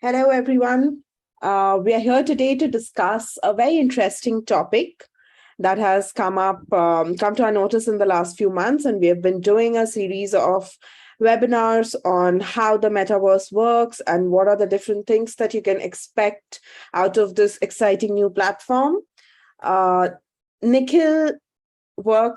Hello, everyone. We are here today to discuss a very interesting topic that has come to our notice in the last few months, and we have been doing a series of webinars on how the metaverse works and what are the different things that you can expect out of this exciting new platform. Nikhil Nikhil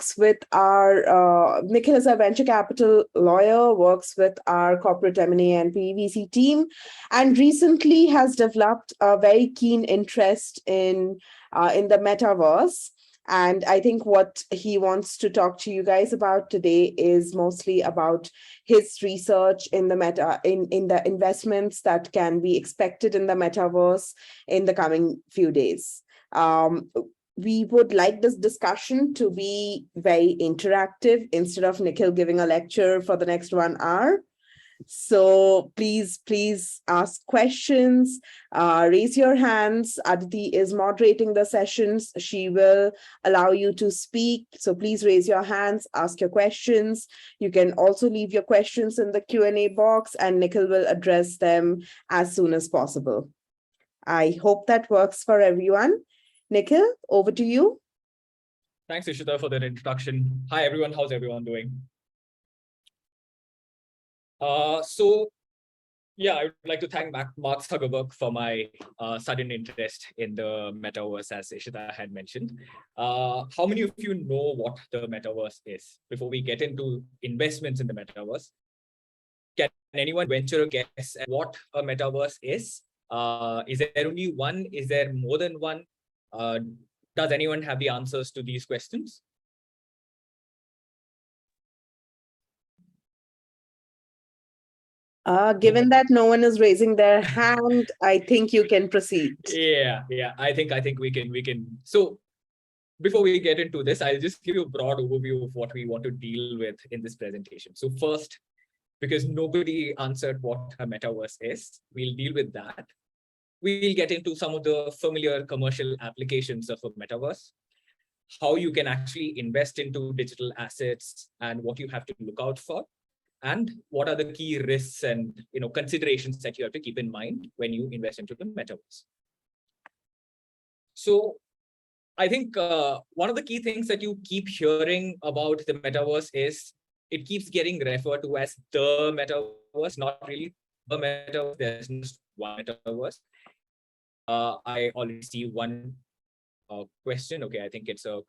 is a venture capital lawyer, works with our corporate M&A and PVC team, and recently has developed a very keen interest in the metaverse. And I think what he wants to talk to you guys about today is mostly about his research in the investments that can be expected in the metaverse in the coming few days. We would like this discussion to be very interactive instead of Nikhil giving a lecture for the next 1 hour. So please ask questions, raise your hands. Aditi is moderating the sessions. She will allow you to speak. So please raise your hands, ask your questions. You can also leave your questions in the Q&A box and Nikhil will address them as soon as possible. I hope that works for everyone. Nikhil, over to you. Thanks, Ishita, for that introduction. Hi, everyone. How's everyone doing? I would like to thank Mark Zuckerberg for my sudden interest in the metaverse, as Ishita had mentioned. How many of you know what the metaverse is? Before we get into investments in the metaverse, can anyone venture a guess at what a metaverse is? Is there only one? Is there more than one? Does anyone have the answers to these questions? Given that no one is raising their hand, I think you can proceed. Yeah. I think we can. So before we get into this, I'll just give you a broad overview of what we want to deal with in this presentation. So first, because nobody answered what a metaverse is, we'll deal with that. We'll get into some of the familiar commercial applications of a metaverse, how you can actually invest into digital assets and what you have to look out for, and what are the key risks and considerations that you have to keep in mind when you invest into the metaverse. So I think one of the key things that you keep hearing about the metaverse is it keeps getting referred to as the metaverse, not really the metaverse. There's just one metaverse. I already see one question. Okay, I think it's a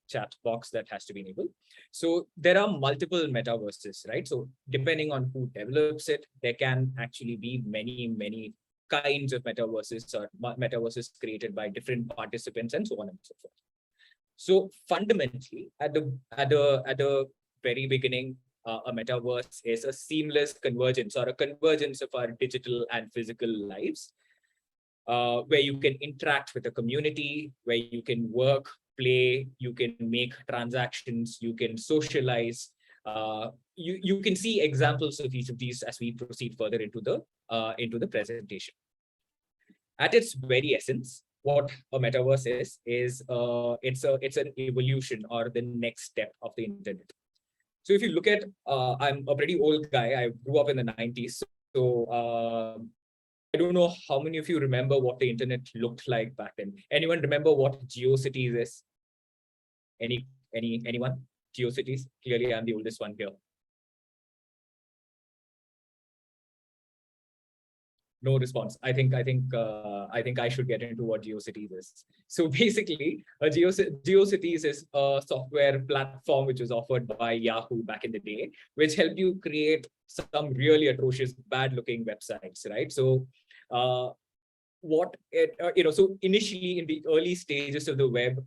chat box that has to be enabled. So there are multiple metaverses, right? So depending on who develops it, there can actually be many kinds of metaverses or metaverses created by different participants and so on and so forth. So fundamentally, at the very beginning, a metaverse is a seamless convergence or a convergence of our digital and physical lives, where you can interact with a community, where you can work, play, you can make transactions, you can socialize. You can see examples of each of these as we proceed further into the presentation. At its very essence, what a metaverse is it's an evolution or the next step of the internet. So if you look at, I'm a pretty old guy. I grew up in the 90s. So I don't know how many of you remember what the internet looked like back then. Anyone remember what GeoCities is? Anyone? GeoCities? Clearly, I'm the oldest one here. No response. I think I should get into what GeoCities is. So basically, GeoCities is a software platform which was offered by Yahoo back in the day, which helped you create some really atrocious, bad-looking websites, right? So, so initially in the early stages of the web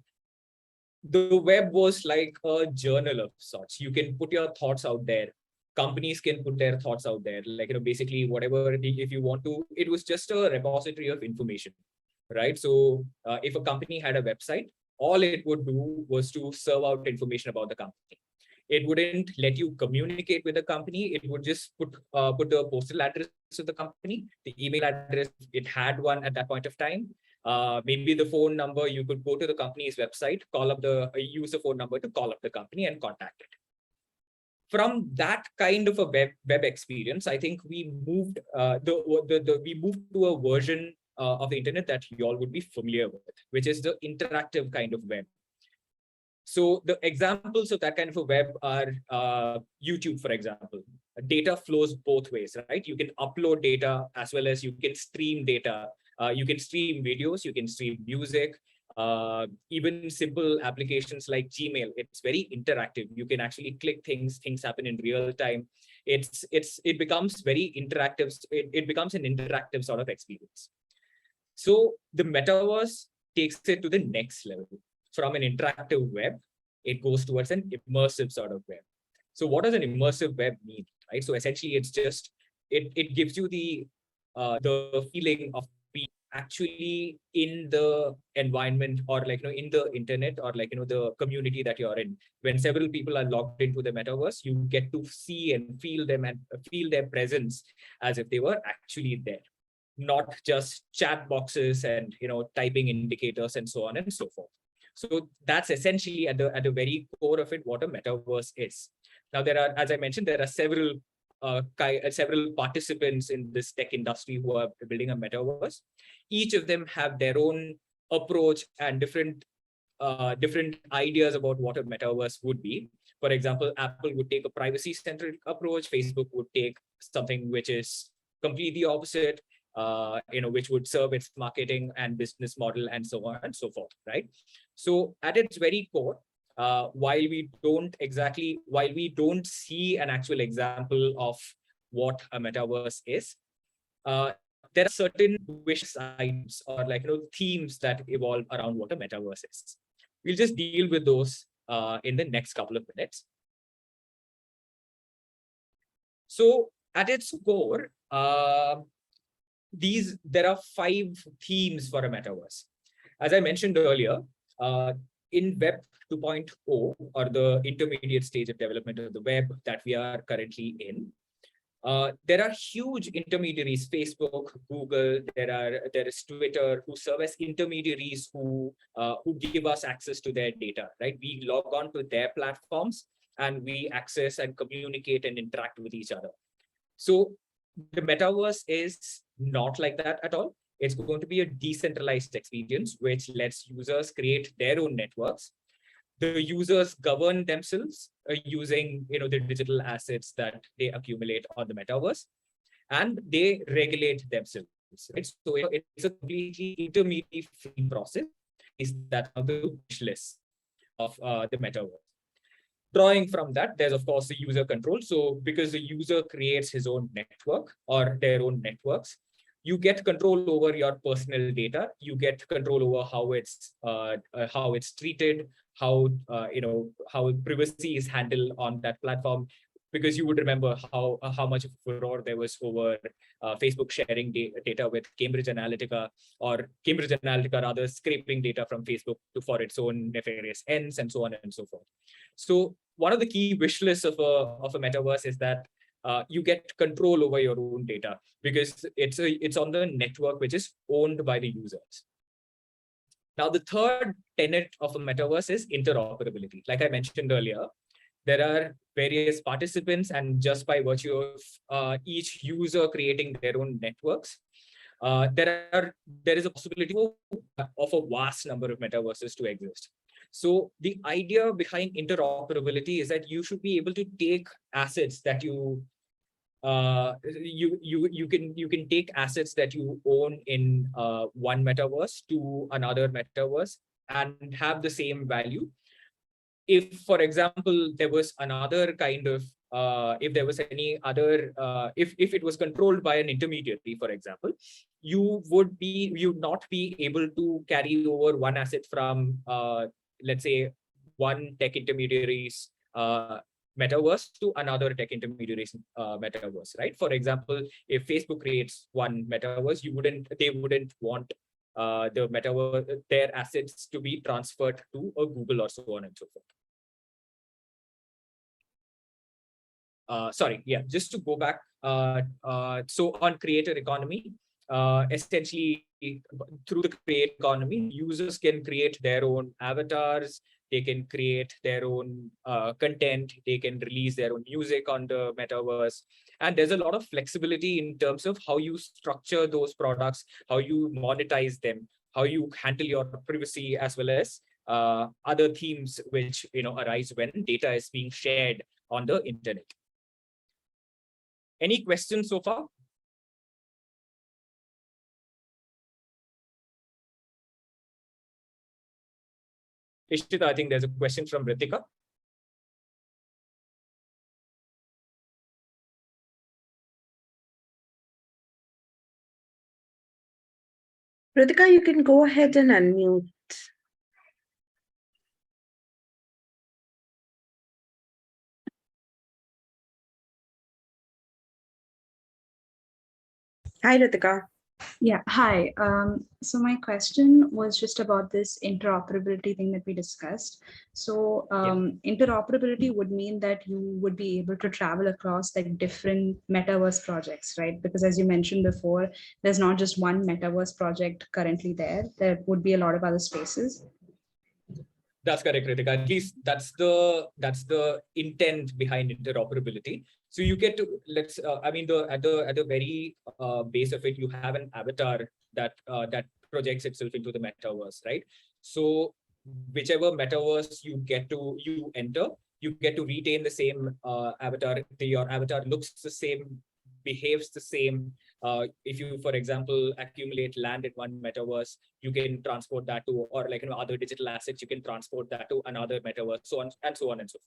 was like a journal of sorts. You can put your thoughts out there. Companies can put their thoughts out there, like, basically whatever, if you want to, it was just a repository of information, right? So if a company had a website, all it would do was to serve out information about the company. It wouldn't let you communicate with the company. It would just put the postal address of the company, the email address, it had one at that point of time. Maybe the phone number, you could go to the company's website, use the phone number to call up the company and contact it. from that kind of a web experience, I think we moved we moved to a version of the internet that you all would be familiar with, which is the interactive kind of web. So the examples of that kind of a web are YouTube, for example. Data flows both ways, right? You can upload data as well as you can stream data. You can stream videos, you can stream music, even simple applications like Gmail. It's very interactive. You can actually click things happen in real time. It becomes very interactive. It becomes an interactive sort of experience. So the metaverse takes it to the next level. From an interactive web, it goes towards an immersive sort of web. So what does an immersive web mean, right? So essentially, it's just it gives you the feeling of being actually in the environment, or like in the internet, or like the community that you're in. When several people are logged into the metaverse, you get to see and feel them and feel their presence as if they were actually there, not just chat boxes and typing indicators and so on and so forth. So that's essentially at the very core of it what a metaverse is. Now there are, as I mentioned, there are several participants in this tech industry who are building a metaverse. Each of them have their own approach and different ideas about what a metaverse would be. For example, Apple would take a privacy-centric approach. Facebook would take something which is completely opposite, which would serve its marketing and business model and so on and so forth, right? So at its very core, while we don't see an actual example of what a metaverse is, there are certain wish items or themes that evolve around what a metaverse is. We'll just deal with those in the next couple of minutes. So at its core, there are 5 themes for a metaverse. As I mentioned earlier, in Web 2.0, or the intermediate stage of development of the web that we are currently in, there are huge intermediaries, Facebook, Google, there is Twitter, who serve as intermediaries who give us access to their data, right? We log on to their platforms and we access and communicate and interact with each other. So the metaverse is not like that at all. It's going to be a decentralized experience, which lets users create their own networks. The users govern themselves using the digital assets that they accumulate on the metaverse, and they regulate themselves. Right? So it's a completely intermediary-free process. Is that on the wish list of the metaverse? Drawing from that, there's of course the user control. So because the user creates his own network or their own networks, you get control over your personal data. You get control over how it's treated, how privacy is handled on that platform. Because you would remember how much of furore there was over Facebook sharing data with Cambridge Analytica, or Cambridge Analytica rather scraping data from Facebook for its own nefarious ends, and so on and so forth. So one of the key wish lists of a metaverse is that you get control over your own data, because it's on the network which is owned by the users. Now, the third tenet of a metaverse is interoperability. Like I mentioned earlier, there are various participants, and just by virtue of each user creating their own networks, there is a possibility of a vast number of metaverses to exist. So the idea behind interoperability is that you should be able to take assets that you can take assets that you own in one metaverse to another metaverse and have the same value. If, for example, there was another kind of if there was any other if it was controlled by an intermediary, for example, you would not be able to carry over one asset from let's say one tech intermediary's metaverse to another tech intermediary's metaverse, right? For example, if Facebook creates one metaverse, they wouldn't want the metaverse, their assets to be transferred to a Google or so on and so forth. Sorry, yeah, just to go back. So on creator economy, essentially through the creator economy, users can create their own avatars, They can create their own content. They can release their own music on the metaverse. And there's a lot of flexibility in terms of how you structure those products, how you monetize them, how you handle your privacy, as well as other themes which arise when data is being shared on the internet. Any questions so far? Ishita, I think there's a question from Ritika. Ritika, you can go ahead and unmute. Hi, Ritika. Yeah, hi. So my question was just about this interoperability thing that we discussed. So interoperability would mean that you would be able to travel across like different metaverse projects, right? Because as you mentioned before, there's not just one metaverse project currently there. There would be a lot of other spaces. That's correct, Ritika. At least that's the intent behind interoperability. So you get to at the very base of it, you have an avatar that projects itself into the metaverse, right? So whichever metaverse you enter, you get to retain the same avatar. Your avatar looks the same, behaves the same. If you, for example, accumulate land in one metaverse, you can transport that to, or like other digital assets, you can transport that to another metaverse, so on and so forth.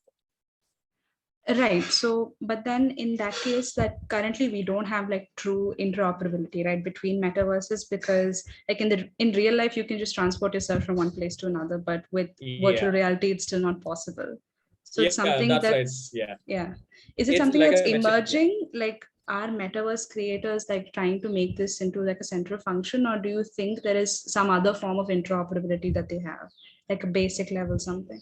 Right. So, but then in that case, that currently we don't have like true interoperability, right, between metaverses, because like in real life, you can just transport yourself from one place to another, but with virtual reality, it's still not possible. So it's something that's right. Yeah. Is it It's something like that's I mentioned, emerging? Like, are metaverse creators like trying to make this into like a central function, or do you think there is some other form of interoperability that they have, like a basic level something?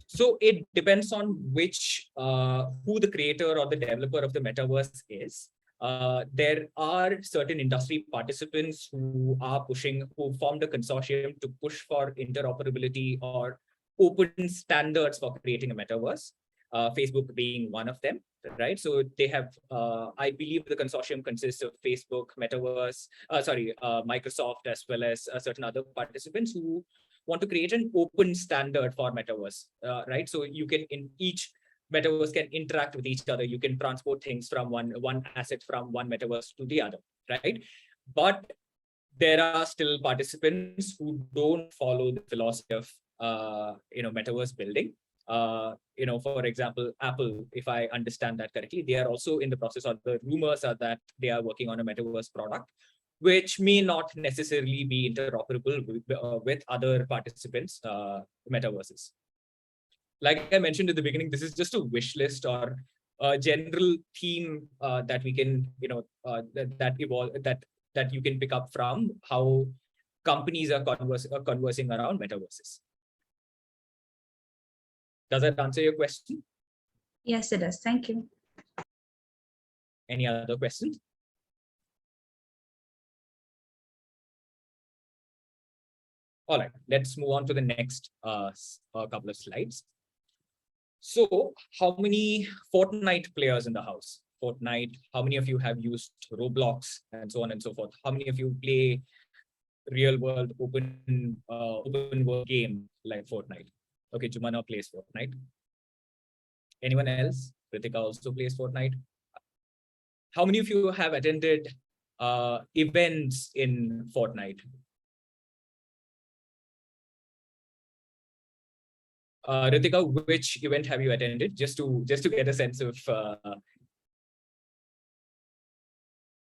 So it depends on who the creator or the developer of the metaverse is. There are certain industry participants who formed a consortium to push for interoperability or open standards for creating a metaverse. Facebook being one of them, right? So they have, I believe the consortium consists of Facebook, Microsoft, as well as certain other participants who want to create an open standard for metaverse, right? So you can, in each metaverse can interact with each other. You can transport things from one asset from one metaverse to the other, right? But there are still participants who don't follow the philosophy of metaverse building. For example, Apple, if I understand that correctly, they are also in the process, or the rumors are that they are working on a metaverse product, which may not necessarily be interoperable with other participants' metaverses. Like I mentioned at the beginning, this is just a wish list or a general theme that we can, that you can pick up from how companies are conversing around metaverses. Does that answer your question? Yes, it does. Thank you. Any other questions? All right, let's move on to the next couple of slides. So how many Fortnite players in the house? Fortnite, how many of you have used Roblox and so on and so forth? How many of you play real world open world game like Fortnite? Okay, Jumana plays Fortnite. Anyone else? Ritika also plays Fortnite. How many of you have attended events in Fortnite? Ritika, which event have you attended? Just to get a sense of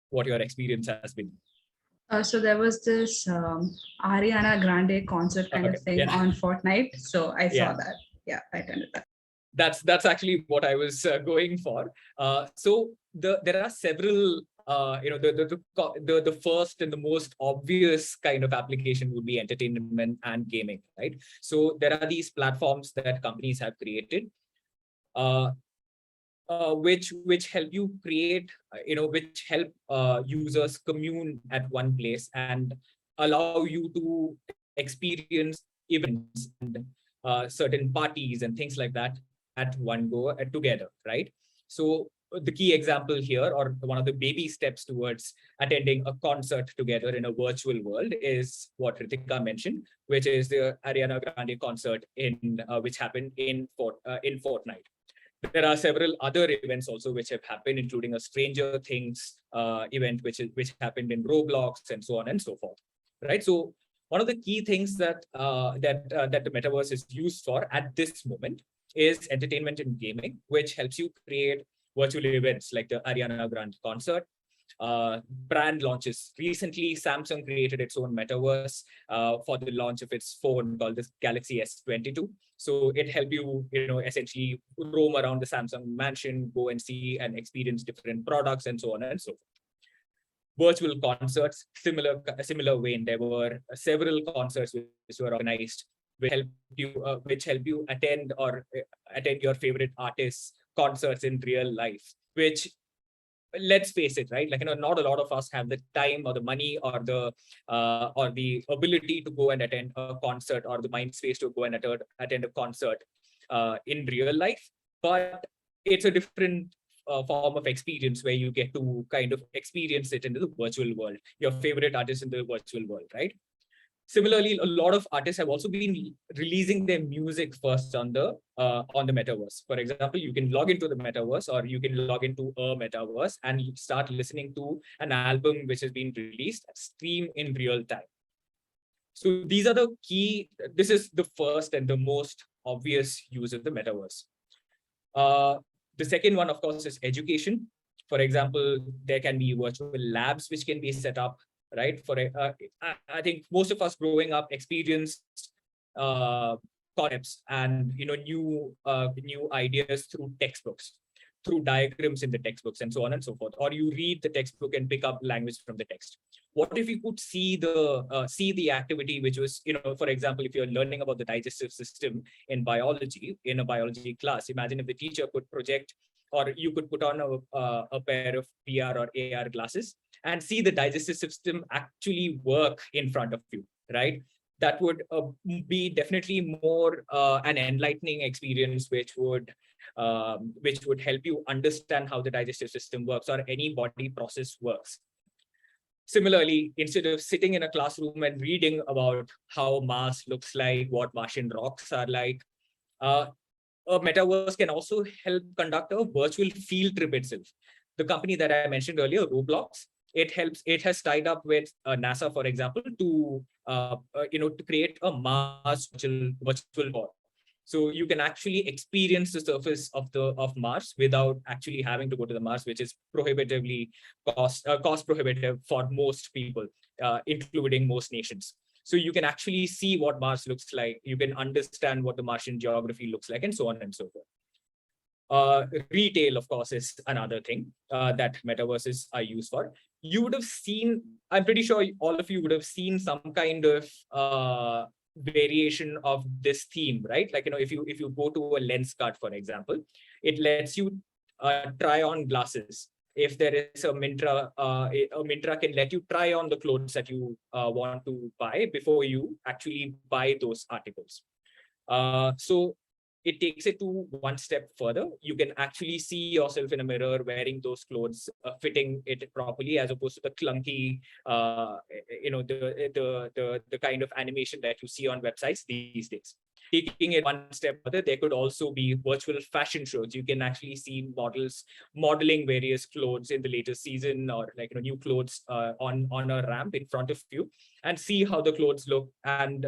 what your experience has been. So there was this Ariana Grande concert kind of thing on Fortnite. So I saw that. Yeah, I attended that. That's actually what I was going for. So there are several. The first and the most obvious kind of application would be entertainment and gaming, right? So there are these platforms that companies have created, which help you create, which help users commune at one place and allow you to experience events and certain parties and things like that at one go together, right? So the key example here, or one of the baby steps towards attending a concert together in a virtual world, is what Ritika mentioned, which is the Ariana Grande concert which happened in Fortnite. There are several other events also which have happened, including a Stranger Things event, which happened in Roblox and so on and so forth, right? So one of the key things that the metaverse is used for at this moment is entertainment and gaming, which helps you create virtual events like the Ariana Grande concert. Brand launches. Recently, Samsung created its own metaverse for the launch of its phone called the Galaxy S22. So it helped you, essentially roam around the Samsung mansion, go and see and experience different products and so on and so forth. Virtual concerts, similar vein. There were several concerts which were organized, which help you attend your favorite artists' concerts in real life. Which, let's face it, right? Like, not a lot of us have the time or the money or the ability to go and attend a concert, or the mind space to go and attend a concert in real life. But it's a different form of experience where you get to kind of experience it in the virtual world, your favorite artist in the virtual world, right? Similarly, a lot of artists have also been releasing their music first on the metaverse. For example, you can log into the metaverse, or you can log into a metaverse and start listening to an album which has been released, stream in real time. So these are the key. This is the first and the most obvious use of the metaverse. The second one, of course, is education. For example, there can be virtual labs which can be set up, right? I think most of us growing up experienced concepts and new ideas through textbooks, through diagrams in the textbooks, and so on and so forth. Or you read the textbook and pick up language from the text. What if you could see the activity, which was, for example, if you're learning about the digestive system in biology, in a biology class, imagine if the teacher could project, or you could put on a pair of VR or AR glasses and see the digestive system actually work in front of you, right? That would be definitely more an enlightening experience, which would help you understand how the digestive system works, or any body process works. Similarly, instead of sitting in a classroom and reading about how Mars looks like, what Martian rocks are like, a metaverse can also help conduct a virtual field trip itself. The company that I mentioned earlier, Roblox, it has tied up with NASA, for example, to create a Mars virtual tour. So you can actually experience the surface of Mars without actually having to go to the Mars, which is prohibitively cost prohibitive for most people, including most nations. So you can actually see what Mars looks like. You can understand what the Martian geography looks like, and so on and so forth. Retail, of course, is another thing that metaverses are used for. You would have seen, I'm pretty sure all of you would have seen some kind of variation of this theme, right? Like, if you go to a Lenskart, for example, it lets you try on glasses. If there is a Mintra can let you try on the clothes that you want to buy before you actually buy those articles. So it takes it to one step further. You can actually see yourself in a mirror wearing those clothes, fitting it properly, as opposed to the clunky, the kind of animation that you see on websites these days. Taking it one step further, there could also be virtual fashion shows. You can actually see models modeling various clothes in the latest season, or new clothes on a ramp in front of you, and see how the clothes look and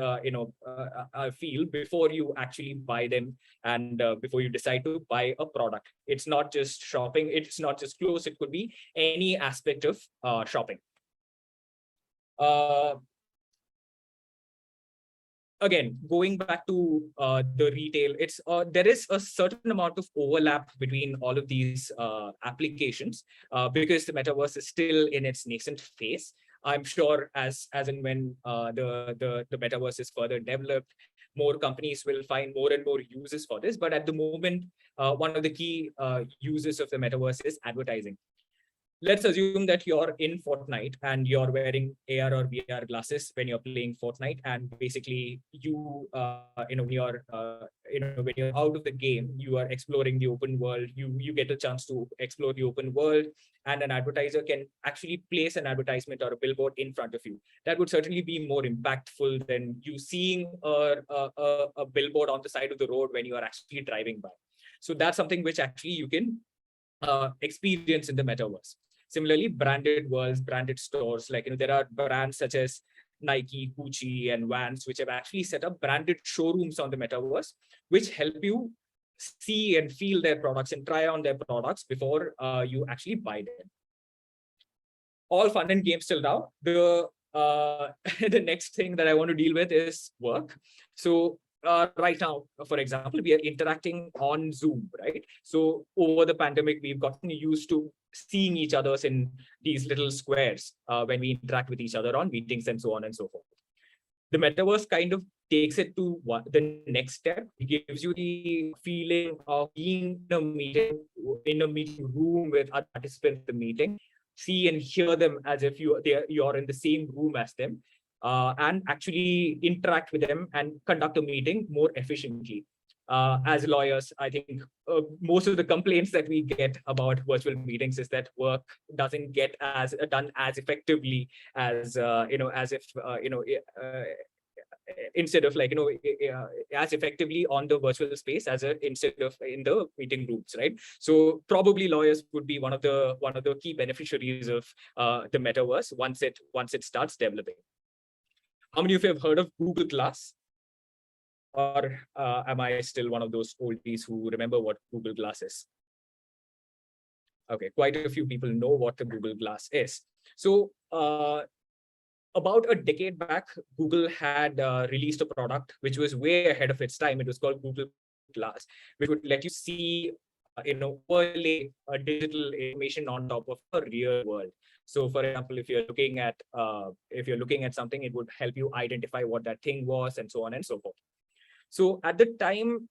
feel before you actually buy them, and before you decide to buy a product. It's not just shopping. It's not just clothes. It could be any aspect of shopping. Again, going back to the retail, there is a certain amount of overlap between all of these applications because the metaverse is still in its nascent phase. I'm sure as and when the metaverse is further developed, more companies will find more and more uses for this. But at the moment, one of the key uses of the metaverse is advertising. let's assume that you're in Fortnite and you're wearing AR or VR glasses when you're playing Fortnite, and basically you, when you're out of the game, you are exploring the open world. You get a chance to explore the open world, and an advertiser can actually place an advertisement or a billboard in front of you. That would certainly be more impactful than you seeing a billboard on the side of the road when you are actually driving by. So that's something which actually you can experience in the metaverse. Similarly, branded worlds, branded stores, like, there are brands such as Nike, Gucci, and Vans, which have actually set up branded showrooms on the metaverse, which help you see and feel their products and try on their products before you actually buy them. All fun and games till now. The next thing that I want to deal with is work. So right now, for example, we are interacting on Zoom, right? So over the pandemic, we've gotten used to seeing each other in these little squares when we interact with each other on meetings and so on and so forth. The metaverse kind of takes it to the next step. It gives you the feeling of being in a meeting room with other participants in the meeting, see and hear them as if you're in the same room as them, and actually interact with them and conduct a meeting more efficiently. As lawyers, I think most of the complaints that we get about virtual meetings is that work doesn't get done as effectively as as if instead of as effectively on the virtual space instead of in the meeting rooms, right? So probably lawyers would be one of the key beneficiaries of the metaverse once it starts developing. How many of you have heard of Google Glass? Or am I still one of those oldies who remember what Google Glass is? Okay, quite a few people know what the Google Glass is. So about a decade back, Google had released a product which was way ahead of its time. It was called Google Glass, which would let you see, overlay digital information on top of a real world. So, for example, if you're looking at something, it would help you identify what that thing was, and so on and so forth. So at the time,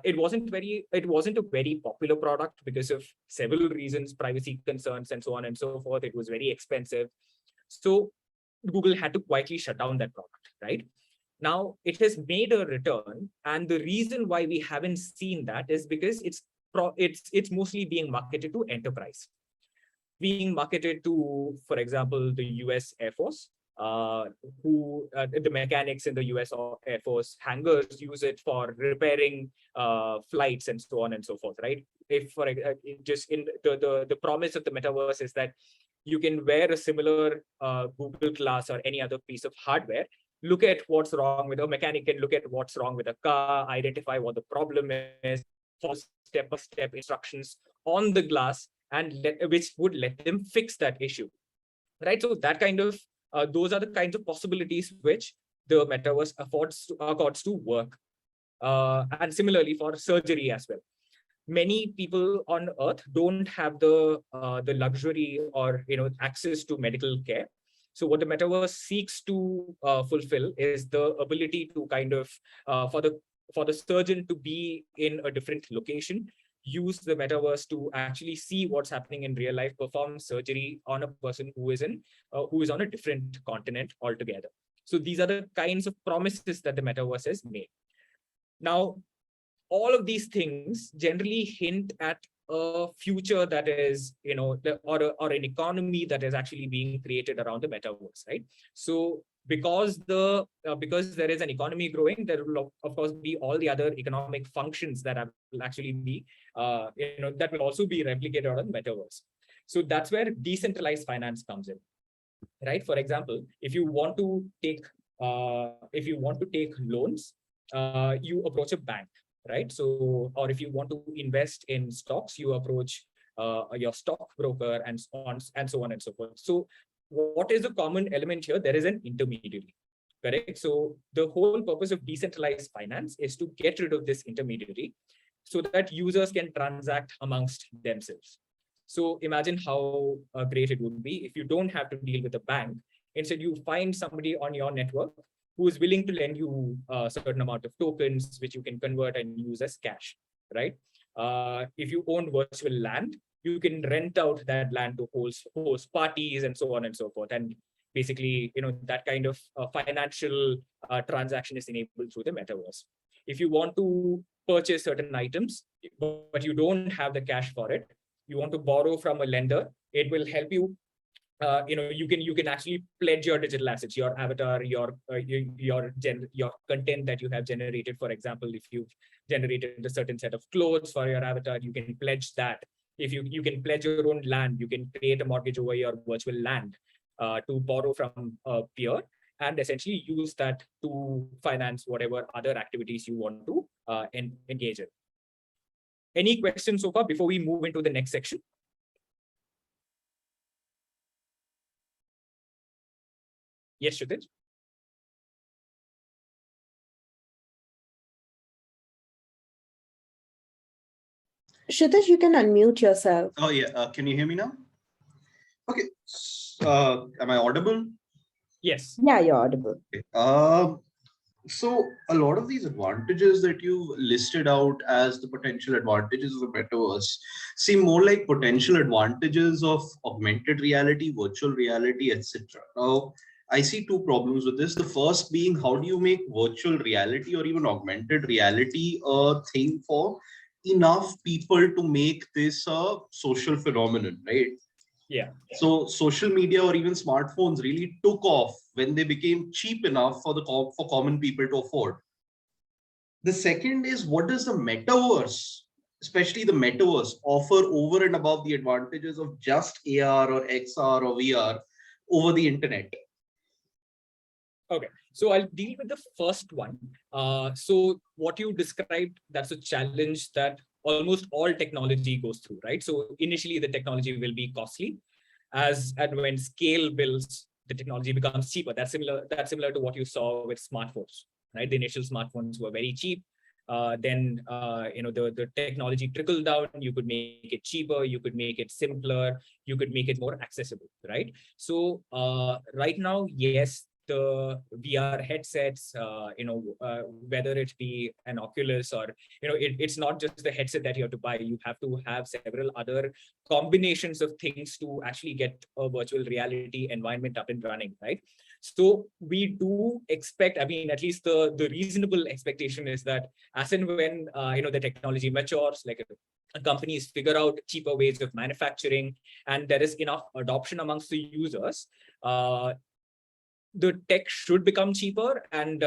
it wasn't a very popular product because of several reasons, privacy concerns, and so on and so forth. It was very expensive. So Google had to quietly shut down that product, right? Now it has made a return, and the reason why we haven't seen that is because it's mostly being marketed to enterprise, being marketed to, for example, the US Air Force, the mechanics in the US Air Force hangars use it for repairing flights and so on and so forth, right? If for just in the promise of the metaverse is that you can wear a similar Google Glass or any other piece of hardware, look at what's wrong with a mechanic, can look at what's wrong with a car, identify what the problem is, follow step-by-step instructions on the glass, and which would let them fix that issue, right? So that kind of those are the kinds of possibilities which the metaverse accords to work. And similarly for surgery as well. Many people on Earth don't have the luxury or access to medical care. So what the metaverse seeks to fulfill is the ability to kind of for the surgeon to be in a different location, use the metaverse to actually see what's happening in real life, perform surgery on a person who is on a different continent altogether. So these are the kinds of promises that the metaverse has made. Now, all of these things generally hint at a future that is, or an economy that is actually being created around the metaverse, right? So because there is an economy growing, there will of course be all the other economic functions that will actually be, that will also be replicated on the metaverse. So that's where decentralized finance comes in, right? For example, if you want to take loans, you approach a bank, right? So, or if you want to invest in stocks, you approach your stockbroker and so on and so on and so forth. So what is the common element here? There is an intermediary, correct? So the whole purpose of decentralized finance is to get rid of this intermediary so that users can transact amongst themselves. So imagine how great it would be if you don't have to deal with a bank. Instead, you find somebody on your network who is willing to lend you a certain amount of tokens, which you can convert and use as cash, right? If you own virtual land, you can rent out that land to host parties and so on and so forth. And basically, that kind of financial transaction is enabled through the metaverse. If you want to purchase certain items, but you don't have the cash for it, you want to borrow from a lender, it will help you. You can actually pledge your digital assets, your avatar, your content that you have generated. For example, if you've generated a certain set of clothes for your avatar, you can pledge that. If you can pledge your own land, you can create a mortgage over your virtual land to borrow from a peer, and essentially use that to finance whatever other activities you want to engage in. Any questions so far before we move into the next section? Yes, Shudit? Kshitiz, you can unmute yourself. Oh, yeah. Can you hear me now? Okay. Am I audible? Yes. Yeah, you're audible. Okay. So a lot of these advantages that you listed out as the potential advantages of the metaverse seem more like potential advantages of augmented reality, virtual reality, etc. Now, I see two problems with this. The first being, how do you make virtual reality or even augmented reality a thing for enough people to make this a social phenomenon, right? Yeah. So social media or even smartphones really took off when they became cheap enough for common people to afford. The second is, what does the metaverse, especially the metaverse, offer over and above the advantages of just AR or XR or VR over the internet? Okay, so I'll deal with the first one. So what you described, that's a challenge that almost all technology goes through, right? So initially the technology will be costly, and when scale builds, the technology becomes cheaper. That's similar to what you saw with smartphones, right? The initial smartphones were very cheap. Then the technology trickled down. You could make it cheaper, you could make it simpler, you could make it more accessible, right? So right now, yes, the VR headsets, whether it be an Oculus or, it's not just the headset that you have to buy. You have to have several other combinations of things to actually get a virtual reality environment up and running, right? So we do expect, I mean, at least the reasonable expectation is that as and when, the technology matures, like companies figure out cheaper ways of manufacturing, and there is enough adoption amongst the users, the tech should become cheaper, and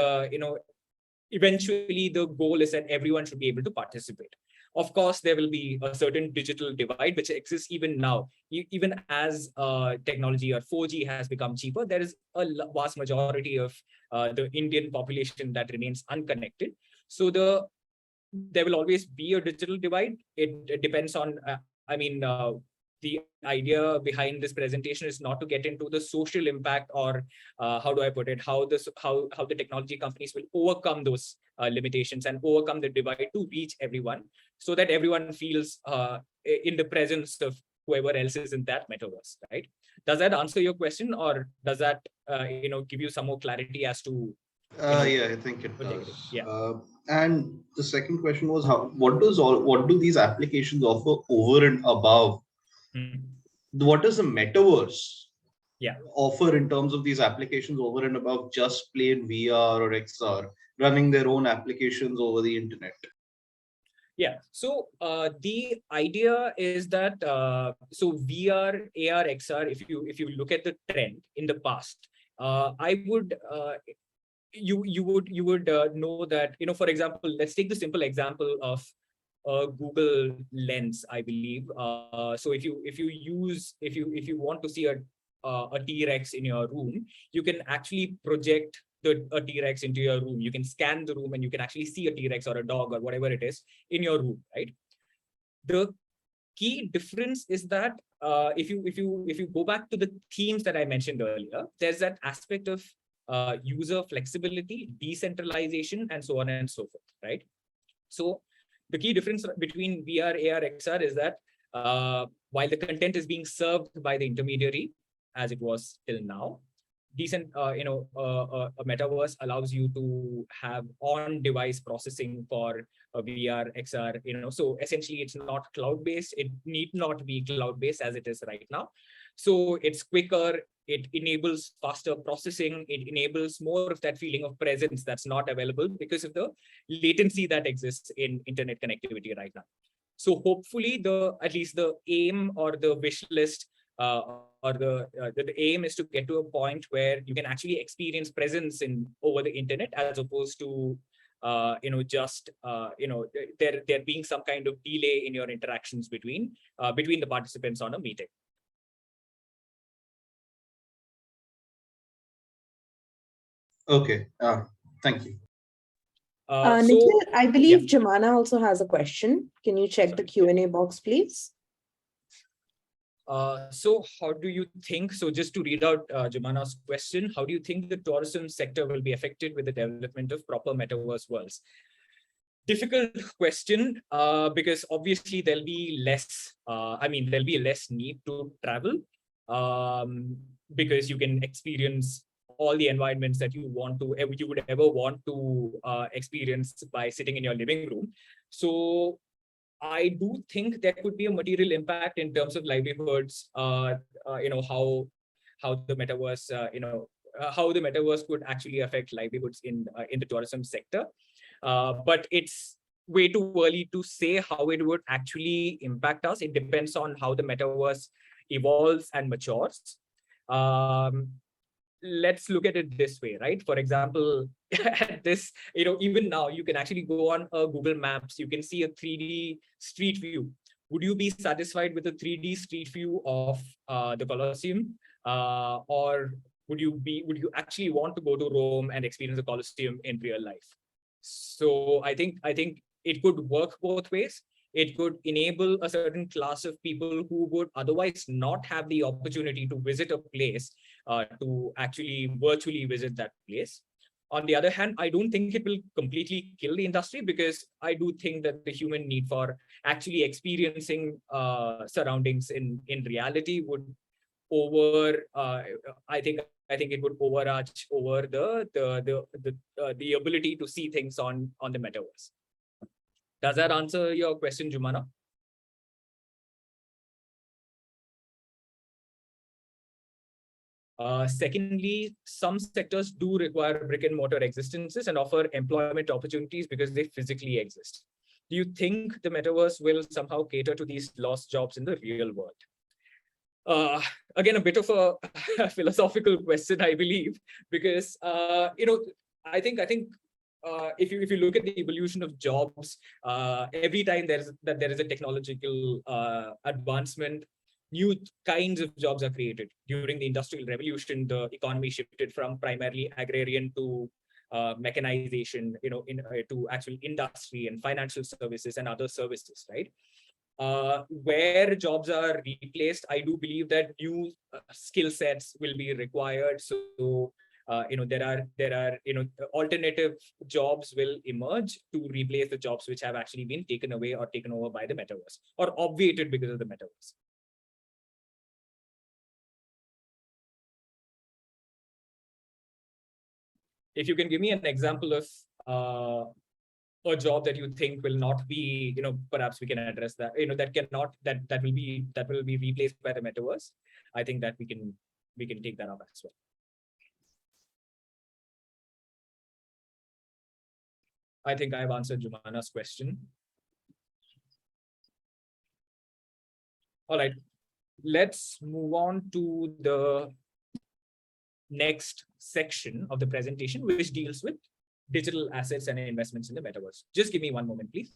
eventually the goal is that everyone should be able to participate. Of course, there will be a certain digital divide which exists even now. Even as technology or 4G has become cheaper, there is a vast majority of the Indian population that remains unconnected. So there will always be a digital divide. It depends on, the idea behind this presentation is not to get into the social impact, or how do I put it, how the technology companies will overcome those limitations and overcome the divide to reach everyone, so that everyone feels in the presence of whoever else is in that metaverse, right? Does that answer your question, or does that give you some more clarity as to Yeah, I think it does. Yeah. And the second question was, what do these applications offer over and above? What does the metaverse offer in terms of these applications over and above just plain VR or XR, running their own applications over the internet? Yeah, so the idea is that so VR, AR, XR, if you look at the trend in the past, I would you would know that, for example, let's take the simple example of Google Lens, I believe. So if you want to see a T-Rex in your room, you can actually project a T-Rex into your room. You can scan the room and you can actually see a T-Rex or a dog or whatever it is in your room, right? The key difference is that if you go back to the themes that I mentioned earlier, there's that aspect of user flexibility, decentralization, and so on and so forth, right? So the key difference between VR, AR, XR is that while the content is being served by the intermediary, as it was till now, decent, a metaverse allows you to have on-device processing for VR, XR, so essentially it's not cloud-based. It need not be cloud-based as it is right now. So it's quicker, it enables faster processing, it enables more of that feeling of presence that's not available because of the latency that exists in internet connectivity right now. So hopefully at least the aim or the wish list or the aim is to get to a point where you can actually experience presence over the internet, as opposed to there being some kind of delay in your interactions between the participants on a meeting. Okay, thank you. Nikhil, I believe yeah. Jamana also has a question. Can you check the Q&A box, please? So how do you think, so just to read out Jamana's question, how do you think the tourism sector will be affected with the development of proper metaverse worlds? Difficult question, because obviously there'll be less, there'll be less need to travel, because you can experience all the environments that you would ever want to experience by sitting in your living room. So I do think there could be a material impact in terms of livelihoods, how the metaverse, how the metaverse could actually affect livelihoods in the tourism sector. But it's way too early to say how it would actually impact us. It depends on how the metaverse evolves and matures. Let's look at it this way, right? For example, at this, even now you can actually go on Google Maps, you can see a 3D street view. Would you be satisfied with a 3D street view of the Colosseum? Or would you actually want to go to Rome and experience the Colosseum in real life? So I think it could work both ways. It could enable a certain class of people who would otherwise not have the opportunity to visit a place to actually virtually visit that place. On the other hand, I don't think it will completely kill the industry, because I do think that the human need for actually experiencing surroundings in reality would I think it would overarch over the ability to see things on the metaverse. Does that answer your question, Jumana? Secondly, some sectors do require brick and mortar existences and offer employment opportunities because they physically exist. Do you think the metaverse will somehow cater to these lost jobs in the real world? Again, a bit of a philosophical question, I believe, because I think if you look at the evolution of jobs, every time there is a technological advancement, new kinds of jobs are created. During the Industrial Revolution, the economy shifted from primarily agrarian to mechanization, to actual industry and financial services and other services, right? Where jobs are replaced, I do believe that new skill sets will be required. So there are alternative jobs will emerge to replace the jobs which have actually been taken away or taken over by the metaverse or obviated because of the metaverse. If you can give me an example of a job that you think will not be, perhaps we can address that, that will be replaced by the metaverse. I think that we can take that up as well. I think I've answered Jumana's question. All right, let's move on to the next section of the presentation, which deals with digital assets and investments in the metaverse. Just give me one moment, please.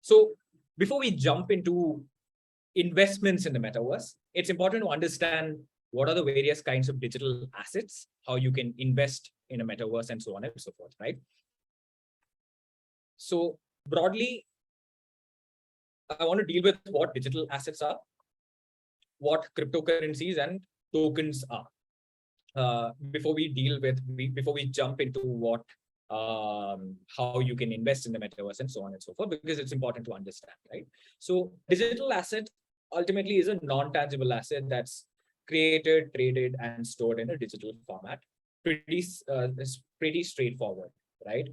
So before we jump into investments in the metaverse, it's important to understand what are the various kinds of digital assets, how you can invest in a metaverse, and so on and so forth, right? So broadly, I want to deal with what digital assets are, what cryptocurrencies and tokens are. before we jump into what how you can invest in the metaverse and so on and so forth, because it's important to understand, right? So digital asset ultimately is a non-tangible asset that's created, traded, and stored in a digital format. It's pretty straightforward, right?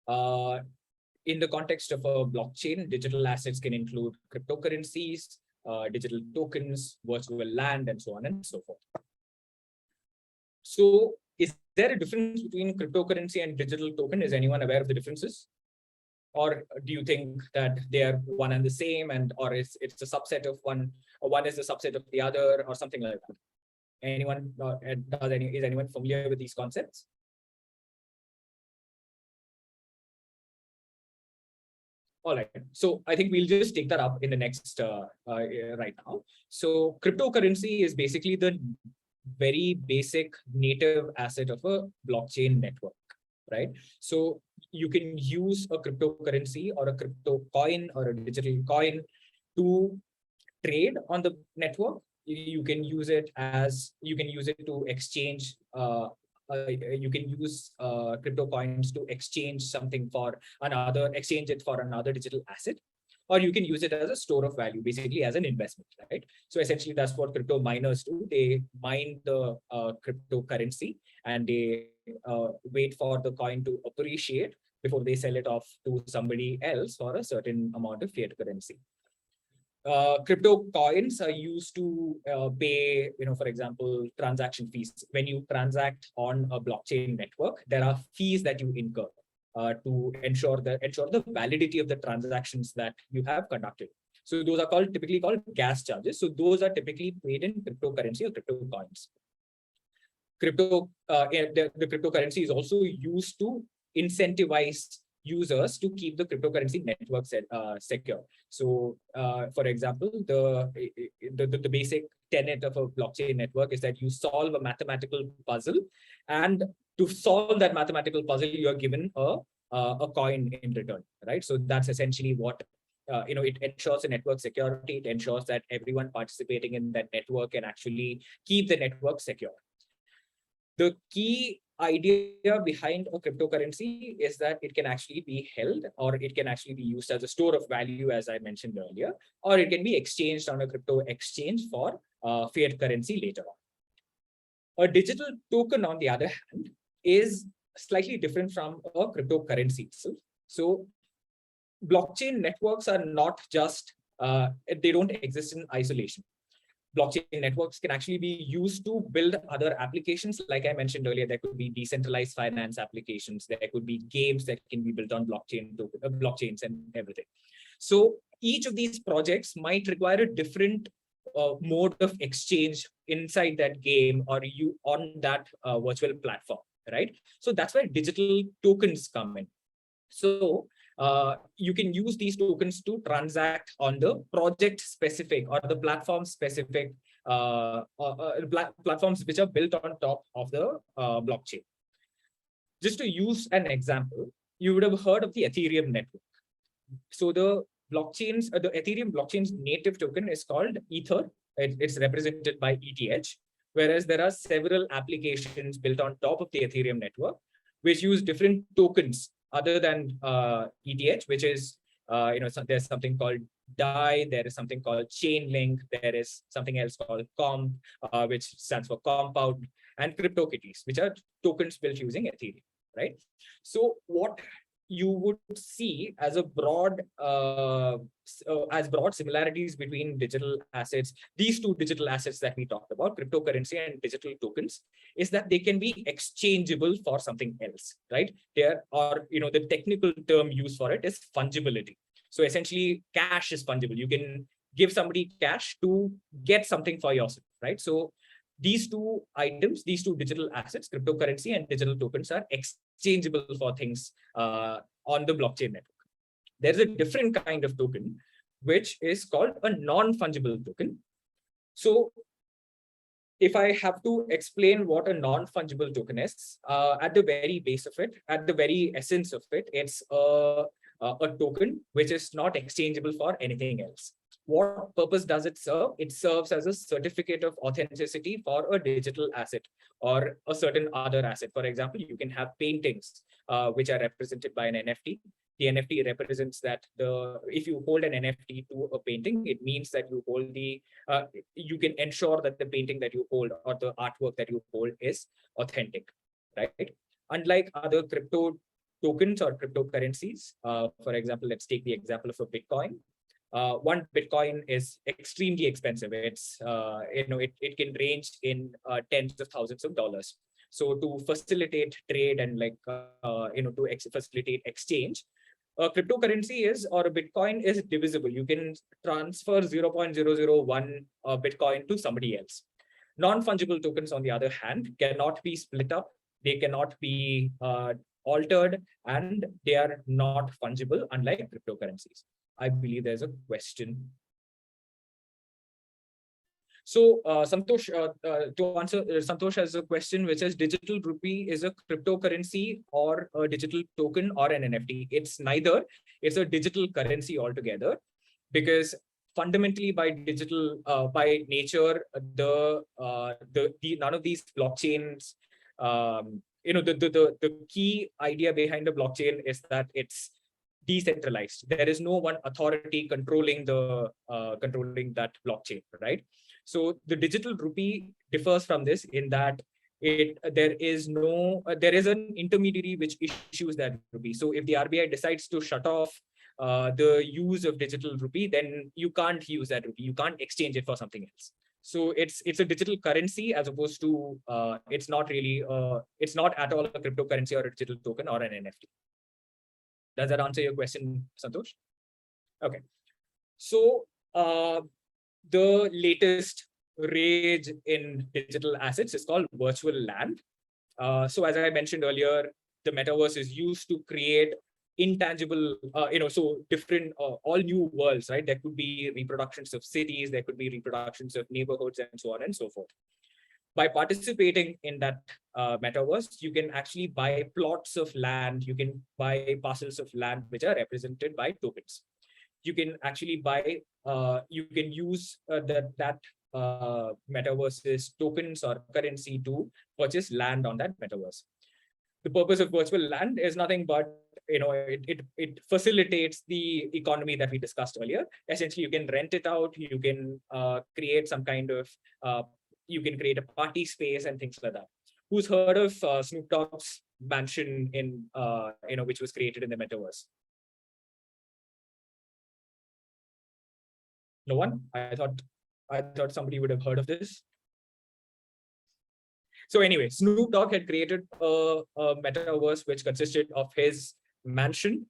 Uh, in the context of a blockchain, digital assets can include cryptocurrencies, digital tokens, virtual land, and so on and so forth. So is there a difference between cryptocurrency and digital token? Is anyone aware of the differences? Or do you think that they are one and the same, and or it's a subset of one, or one is a subset of the other, or something like that? Anyone is anyone familiar with these concepts? All right. So I think we'll just take that up in the next right now. So cryptocurrency is basically the very basic native asset of a blockchain network, right? So you can use a cryptocurrency or a crypto coin or a digital coin to trade on the network. You can use it to exchange. You can use crypto coins to exchange something for another, exchange it for another digital asset, or you can use it as a store of value, basically as an investment, right? So essentially, that's what crypto miners do. They mine the cryptocurrency, and they wait for the coin to appreciate before they sell it off to somebody else for a certain amount of fiat currency. Crypto coins are used to pay, for example, transaction fees. When you transact on a blockchain network, there are fees that you incur to ensure the validity of the transactions that you have conducted. So those are typically called gas charges. So those are typically paid in cryptocurrency or crypto coins. The cryptocurrency is also used to incentivize users to keep the cryptocurrency network secure. So, for example, the basic tenet of a blockchain network is that you solve a mathematical puzzle, and to solve that mathematical puzzle, you are given a coin in return, right? So that's essentially what it ensures the network security. It ensures that everyone participating in that network can actually keep the network secure. The key idea behind a cryptocurrency is that it can actually be held, or it can actually be used as a store of value, as I mentioned earlier, or it can be exchanged on a crypto exchange for fiat currency later on. A digital token, on the other hand, is slightly different from a cryptocurrency itself. So blockchain networks are not just, they don't exist in isolation. Blockchain networks can actually be used to build other applications. Like I mentioned earlier, there could be decentralized finance applications. There could be games that can be built on blockchains and everything. So each of these projects might require a different mode of exchange inside that game, or you on that virtual platform, right? So that's where digital tokens come in. So you can use these tokens to transact on the project specific or the platform specific platforms which are built on top of the blockchain. Just to use an example, you would have heard of the Ethereum network. So the Ethereum blockchain's native token is called Ether. It's represented by ETH, whereas there are several applications built on top of the Ethereum network which use different tokens other than ETH, which is, there's something called DAI, there is something called Chainlink, there is something else called COMP, which stands for Compound, and CryptoKitties, which are tokens built using Ethereum, right? So what you would see as broad similarities between digital assets, these two digital assets that we talked about, cryptocurrency and digital tokens, is that they can be exchangeable for something else, right? The technical term used for it is fungibility. So essentially, cash is fungible. You can give somebody cash to get something for yourself, right? So these two items, these two digital assets, cryptocurrency and digital tokens, are exchangeable for things on the blockchain network. There's a different kind of token, which is called a non-fungible token. So if I have to explain what a non-fungible token is, at the very base of it, at the very essence of it, it's a token which is not exchangeable for anything else. What purpose does it serve? It serves as a certificate of authenticity for a digital asset or a certain other asset. For example, you can have paintings which are represented by an NFT. The NFT represents that if you hold an NFT to a painting, it means that you hold you can ensure that the painting that you hold or the artwork that you hold is authentic, right? Unlike other crypto tokens or cryptocurrencies, for example, let's take the example of a Bitcoin. One Bitcoin is extremely expensive. It can range in tens of thousands of dollars. So to facilitate trade and facilitate exchange, a cryptocurrency or a Bitcoin is divisible. You can transfer 0.001 Bitcoin to somebody else. Non-fungible tokens, on the other hand, cannot be split up. They cannot be altered, and they are not fungible, unlike cryptocurrencies. I believe there's a question. So Santosh, to answer, Santosh has a question which says digital rupee is a cryptocurrency or a digital token or an NFT. It's neither. It's a digital currency altogether, because fundamentally by nature, none of these blockchains, the key idea behind the blockchain is that it's decentralized. There is no one authority controlling that blockchain, right? So the digital rupee differs from this in that there is an intermediary which issues that rupee. So if the RBI decides to shut off the use of digital rupee, then you can't use that rupee. You can't exchange it for something else. So it's a digital currency as opposed to it's not at all a cryptocurrency or a digital token or an NFT. Does that answer your question, Santosh? Okay. So the latest rage in digital assets is called virtual land. So as I mentioned earlier, the metaverse is used to create intangible, so different, all new worlds, right? There could be reproductions of cities, there could be reproductions of neighborhoods, and so on and so forth. By participating in that metaverse, you can actually buy plots of land, you can buy parcels of land which are represented by tokens. You can actually buy, you can use that metaverse's tokens or currency to purchase land on that metaverse. The purpose of virtual land is nothing but, it facilitates the economy that we discussed earlier. Essentially, you can rent it out, you can create some kind of, you can create a party space and things like that. Who's heard of Snoop Dogg's mansion in, which was created in the metaverse? No one? I thought somebody would have heard of this. So anyway, Snoop Dogg had created a metaverse which consisted of his mansion.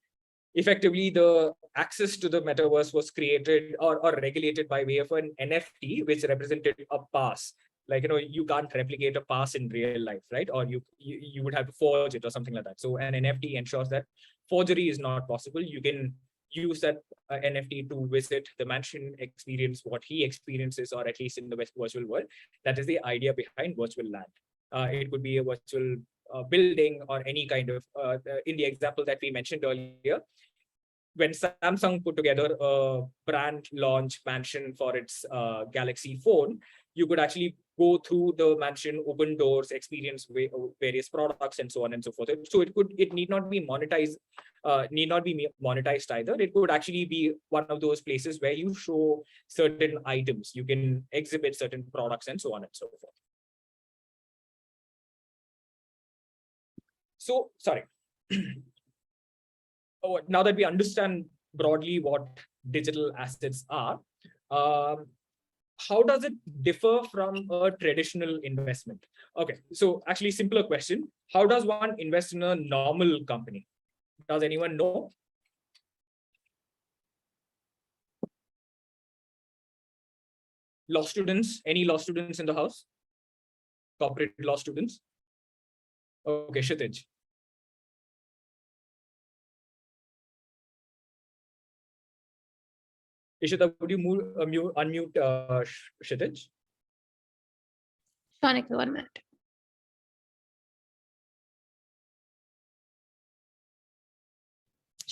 Effectively, the access to the metaverse was created or regulated by way of an NFT, which represented a pass. Like, you can't replicate a pass in real life, right? Or you would have to forge it or something like that. So an NFT ensures that forgery is not possible. You can use that NFT to visit the mansion, experience what he experiences, or at least in the virtual world. That is the idea behind virtual land. It could be a virtual building or any kind of, in the example that we mentioned earlier, when Samsung put together a brand launch mansion for its Galaxy phone, you could actually go through the mansion, open doors, experience various products, and so on and so forth. So it need not be monetized, either. It could actually be one of those places where you show certain items, you can exhibit certain products, and so on and so forth. So, sorry. Now that we understand broadly what digital assets are, how does it differ from a traditional investment? Okay, so actually simpler question. How does one invest in a normal company? Does anyone know? Law students? Any law students in the house? Corporate law students? Okay, Kshitij. Ishita, would you unmute Kshitij? Shanika, 1 minute.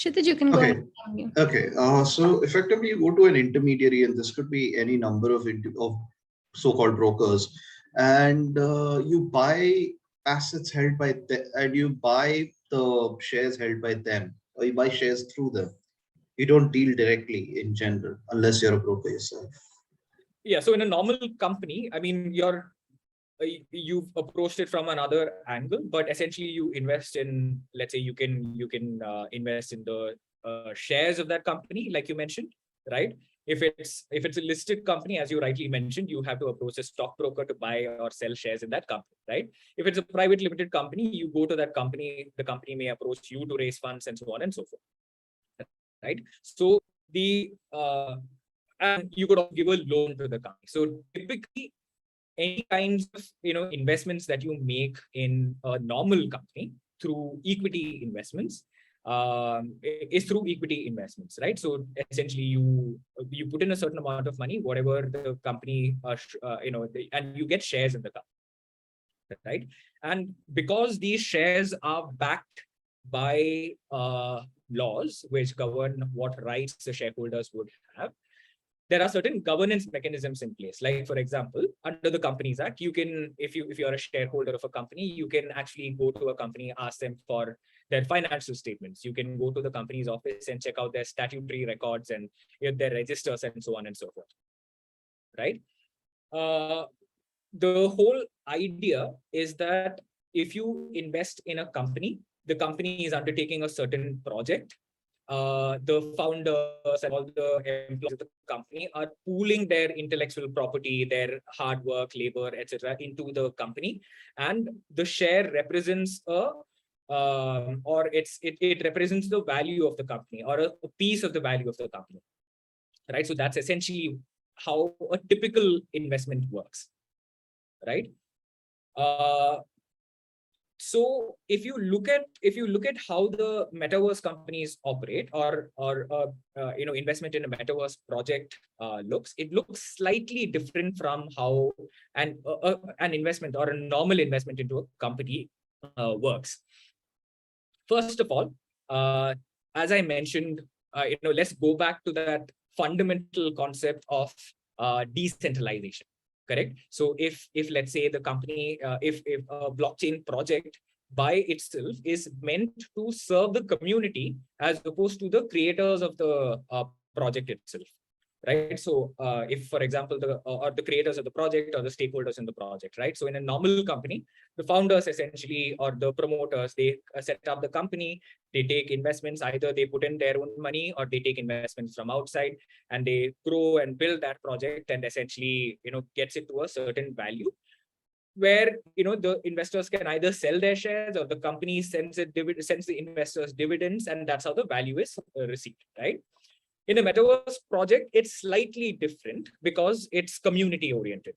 Kshitij, you can go Okay. ahead. Okay. So effectively, you go to an intermediary, and this could be any number of so-called brokers, and you buy assets held by them, and you buy the shares held by them, or you buy shares through them. You don't deal directly in general unless you're a broker yourself. Yeah. So in a normal company, I mean, you've approached it from another angle, but essentially you invest in, let's say you can invest in the shares of that company, like you mentioned, right? If it's a listed company, as you rightly mentioned, you have to approach a stockbroker to buy or sell shares in that company, right? If it's a private limited company, you go to that company, the company may approach you to raise funds and so on and so forth, right? So and you could also give a loan to the company. So typically, any kinds of investments that you make in a normal company through equity investments is through equity investments, right? So essentially, you put in a certain amount of money, whatever the company, and you get shares in the company, right? And because these shares are backed by laws which govern what rights the shareholders would have, there are certain governance mechanisms in place. Like, for example, under the Companies Act, you can, if you're a shareholder of a company, you can actually go to a company, ask them for their financial statements. You can go to the company's office and check out their statutory records and their registers and so on and so forth, right? The whole idea is that if you invest in a company, the company is undertaking a certain project. The founders and all the employees of the company are pooling their intellectual property, their hard work, labor, etc., into the company, and the share represents it represents the value of the company, or a piece of the value of the company, right? So that's essentially how a typical investment works, right? So if you look at how the metaverse companies operate, or investment in a metaverse project looks, it looks slightly different from how an investment or a normal investment into a company works. First of all, as I mentioned, let's go back to that fundamental concept of decentralization. Correct. So if let's say the company, if a blockchain project by itself is meant to serve the community as opposed to the creators of the project itself, right? So if, for example, the creators of the project or the stakeholders in the project, right? So in a normal company, the founders essentially, or the promoters, they set up the company, they take investments, either they put in their own money or they take investments from outside, and they grow and build that project, and essentially gets it to a certain value where the investors can either sell their shares, or the company sends the investors dividends, and that's how the value is received, right? In a metaverse project, it's slightly different because it's community oriented.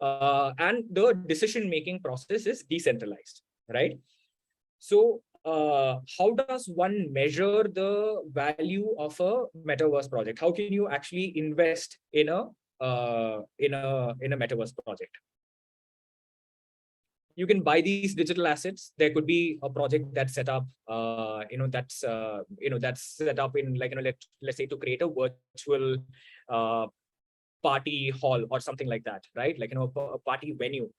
And the decision-making process is decentralized, right? So how does one measure the value of a metaverse project? How can you actually invest in a metaverse project? You can buy these digital assets. There could be a project that's set up, that's set up in, like, let's say, to create a virtual party hall or something like that, right? Like, a party venue.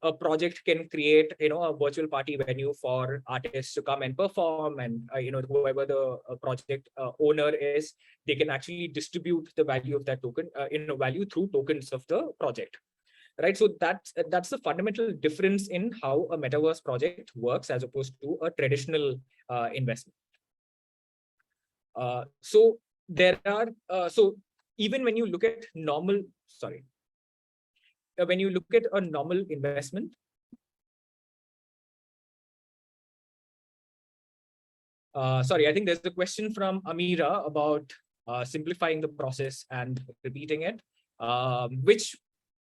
A project can create, a virtual party venue for artists to come and perform, and, whoever the project owner is, they can actually distribute the value of that token, value through tokens of the project. Right, so that's the fundamental difference in how a metaverse project works as opposed to a traditional investment. So there are so even when you look at when you look at a normal investment, I think there's a question from Amira about simplifying the process and repeating it.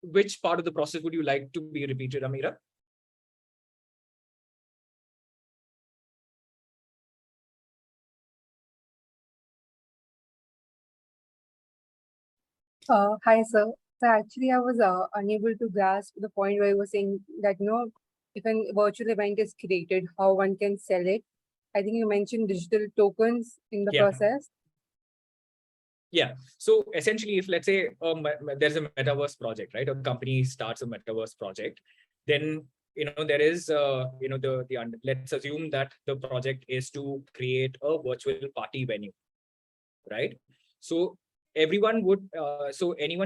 Which part of the process would you like to be repeated, Amira? Hi, sir. So actually, I was unable to grasp the point where you were saying that, if a virtual event is created, how one can sell it. I think you mentioned digital tokens in the Yeah. process. Yeah. So essentially, if let's say there's a metaverse project, right? A company starts a metaverse project, then there is let's assume that the project is to create a virtual party venue, right? So anyone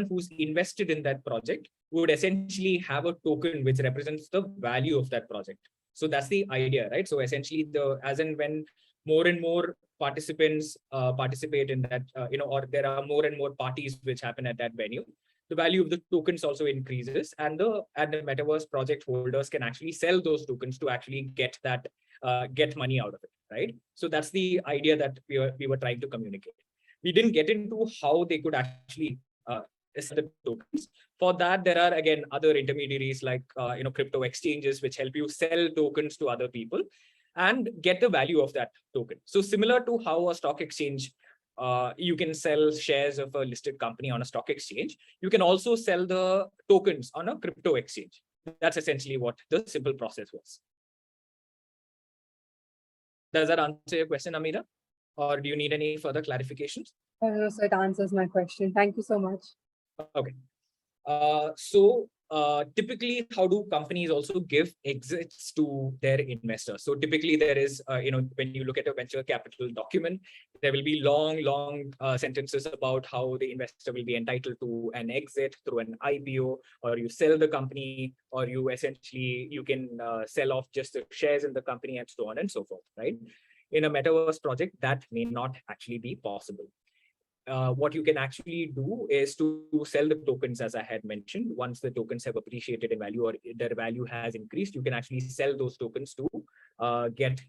who's invested in that project would essentially have a token which represents the value of that project. So that's the idea, right? So essentially, as and when more and more participants participate in that, or there are more and more parties which happen at that venue, the value of the tokens also increases, and the metaverse project holders can actually sell those tokens to actually get money out of it, right? So that's the idea that we were trying to communicate. We didn't get into how they could actually sell the tokens. For that, there are again other intermediaries like crypto exchanges which help you sell tokens to other people and get the value of that token. So similar to how a stock exchange, you can sell shares of a listed company on a stock exchange, you can also sell the tokens on a crypto exchange. That's essentially what the simple process was. Does that answer your question, Amira? Or do you need any further clarifications? So it answers my question. Thank you so much. Okay. Typically, how do companies also give exits to their investors? So typically there is, when you look at a venture capital document, there will be long sentences about how the investor will be entitled to an exit through an IPO, or you sell the company, or you can sell off just the shares in the company, and so on and so forth, right? In a metaverse project, that may not actually be possible. What you can actually do is to sell the tokens, as I had mentioned. Once the tokens have appreciated in value or their value has increased, you can actually sell those tokens to get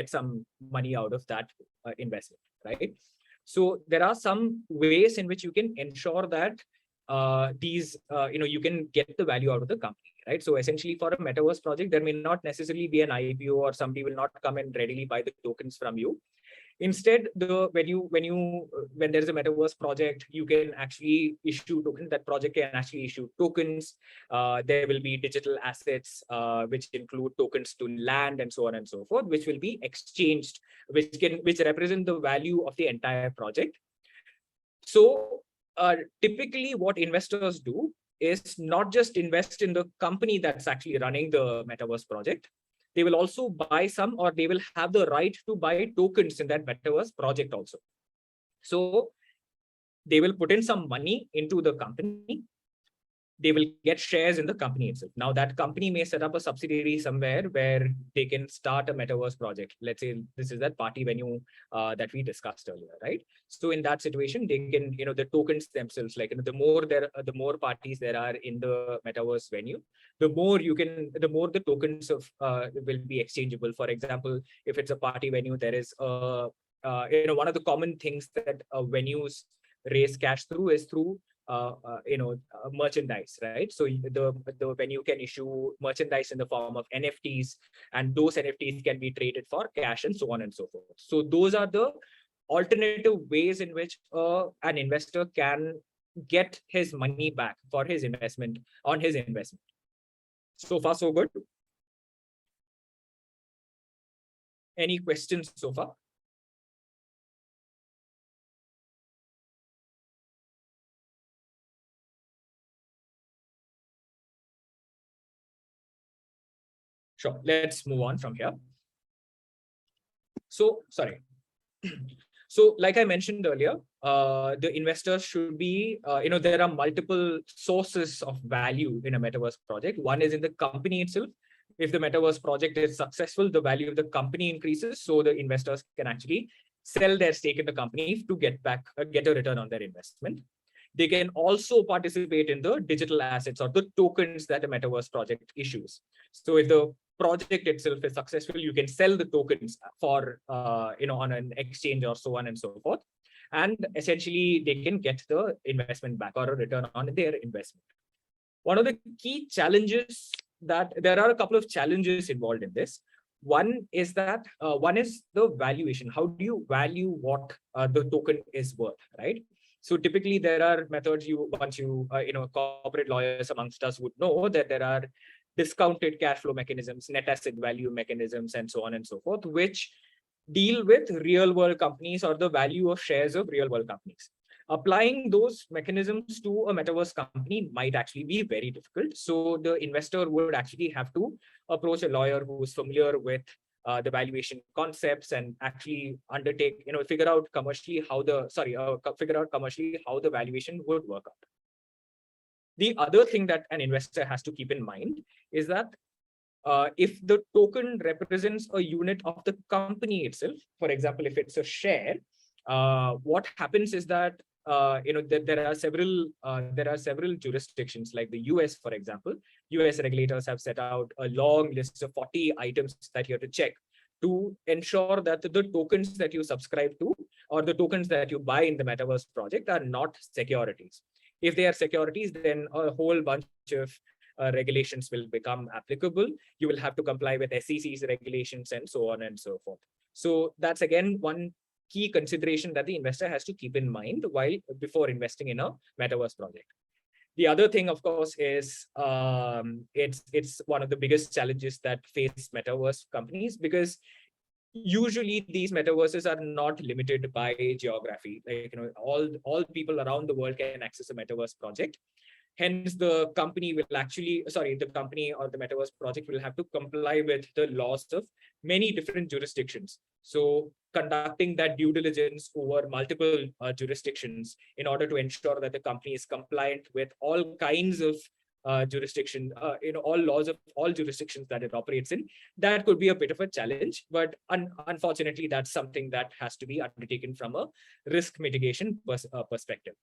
some money out of that investment, right? So there are some ways in which you can ensure that you can get the value out of the company, right? So essentially, for a metaverse project, there may not necessarily be an IPO, or somebody will not come and readily buy the tokens from you. Instead, when there's a metaverse project, you can actually issue tokens. That project can actually issue tokens. There will be digital assets, which include tokens to land and so on and so forth, which will be exchanged, which represent the value of the entire project. So typically, what investors do is not just invest in the company that's actually running the metaverse project. They will also buy some, or they will have the right to buy tokens in that metaverse project also. So they will put in some money into the company. They will get shares in the company itself. Now that company may set up a subsidiary somewhere where they can start a metaverse project. Let's say this is that party venue that we discussed earlier, right? So in that situation, they can, the tokens themselves, like the more parties there are in the metaverse venue, the more the tokens will be exchangeable. For example, if it's a party venue, there is one of the common things that venues raise cash through is through merchandise, right? So the venue can issue merchandise in the form of NFTs, and those NFTs can be traded for cash and so on and so forth. So those are the alternative ways in which an investor can get his money back for his investment on his investment. So far, so good. Any questions so far? Sure, let's move on from here. So, sorry. So, like I mentioned earlier, the investors should be, there are multiple sources of value in a metaverse project. One is in the company itself. If the metaverse project is successful, the value of the company increases, so the investors can actually sell their stake in the company to get a return on their investment. They can also participate in the digital assets or the tokens that a metaverse project issues. So if the project itself is successful, you can sell the tokens for on an exchange or so on and so forth, and essentially they can get the investment back or a return on their investment. One of the key challenges, that there are a couple of challenges involved in this. One is the valuation. How do you value what the token is worth, right? So typically there are methods. Corporate lawyers amongst us would know that there are discounted cash flow mechanisms, net asset value mechanisms, and so on and so forth, which deal with real world companies or the value of shares of real world companies. Applying those mechanisms to a metaverse company might actually be very difficult. So the investor would actually have to approach a lawyer who is familiar with the valuation concepts and actually undertake, figure out commercially how the valuation would work out. The other thing that an investor has to keep in mind is that if the token represents a unit of the company itself, for example, if it's a share, what happens is that there are several jurisdictions like the US, for example. US regulators have set out a long list of 40 items that you have to check to ensure that the tokens that you subscribe to or the tokens that you buy in the Metaverse project are not securities. If they are securities, then a whole bunch of regulations will become applicable. You will have to comply with SEC's regulations and so on and so forth. So that's again one key consideration that the investor has to keep in mind before investing in a metaverse project. The other thing, of course, is it's one of the biggest challenges that face metaverse companies, because usually these metaverses are not limited by geography. Like, all people around the world can access a metaverse project. Hence, the company or the metaverse project will have to comply with the laws of many different jurisdictions. So conducting that due diligence over multiple jurisdictions in order to ensure that the company is compliant with all kinds of jurisdiction, all laws of all jurisdictions that it operates in, that could be a bit of a challenge. But unfortunately, that's something that has to be undertaken from a risk mitigation perspective.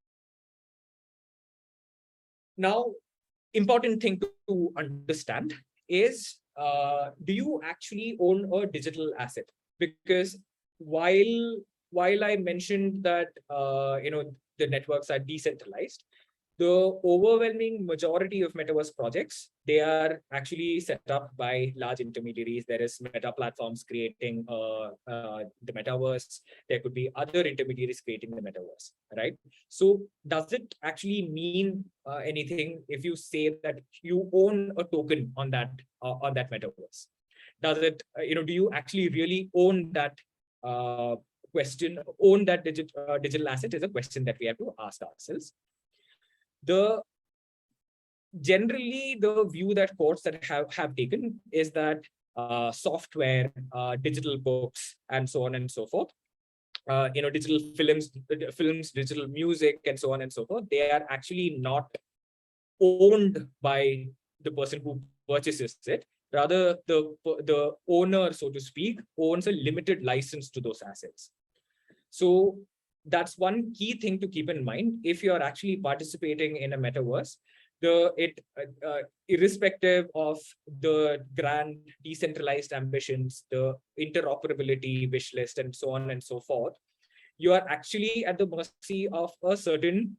Now, important thing to understand is, do you actually own a digital asset? Because while I mentioned that the networks are decentralized, the overwhelming majority of metaverse projects, they are actually set up by large intermediaries. There is meta platforms creating the metaverse. There could be other intermediaries creating the metaverse, right? So does it actually mean anything if you say that you own a token on that metaverse? Does it, do you actually really own that question? Own that digital asset is a question that we have to ask ourselves. Generally, the view that courts that have taken is that software, digital books, and so on and so forth, digital films, digital music, and so on and so forth, they are actually not owned by the person who purchases it. Rather, the owner, so to speak, owns a limited license to those assets. So that's one key thing to keep in mind if you're actually participating in a metaverse. Irrespective of the grand decentralized ambitions, the interoperability wish list, and so on and so forth, you are actually at the mercy of a certain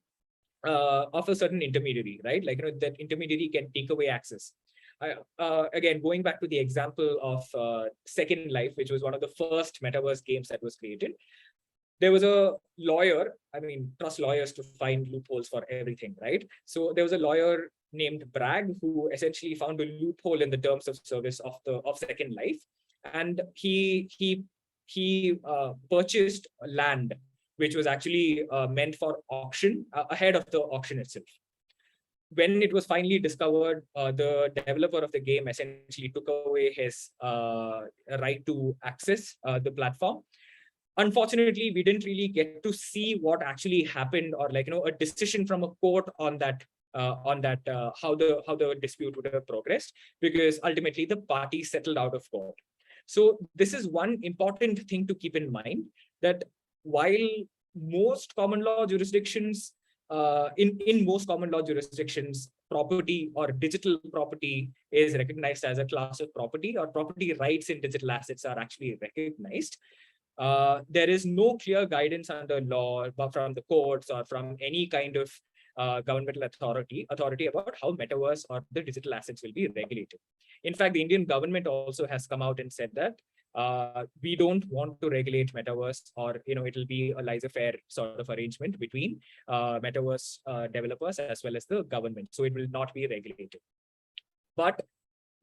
intermediary, right? Like, that intermediary can take away access. Again, going back to the example of Second Life, which was one of the first metaverse games that was created. There was a lawyer, trust lawyers to find loopholes for everything, right? So there was a lawyer named Bragg who essentially found a loophole in the terms of service of Second Life. And he purchased land, which was actually meant for auction ahead of the auction itself. When it was finally discovered, the developer of the game essentially took away his right to access the platform. Unfortunately, we didn't really get to see what actually happened, or a decision from a court on that, how the dispute would have progressed, because ultimately the parties settled out of court. So this is one important thing to keep in mind, that while most common law jurisdictions, in most common law jurisdictions, property or digital property is recognized as a class of property, or property rights in digital assets are actually recognized. There is no clear guidance under law from the courts or from any kind of governmental authority about how metaverse or the digital assets will be regulated. In fact, the Indian government also has come out and said that we don't want to regulate metaverse, or it'll be a laissez-faire sort of arrangement between metaverse developers as well as the government. So it will not be regulated. But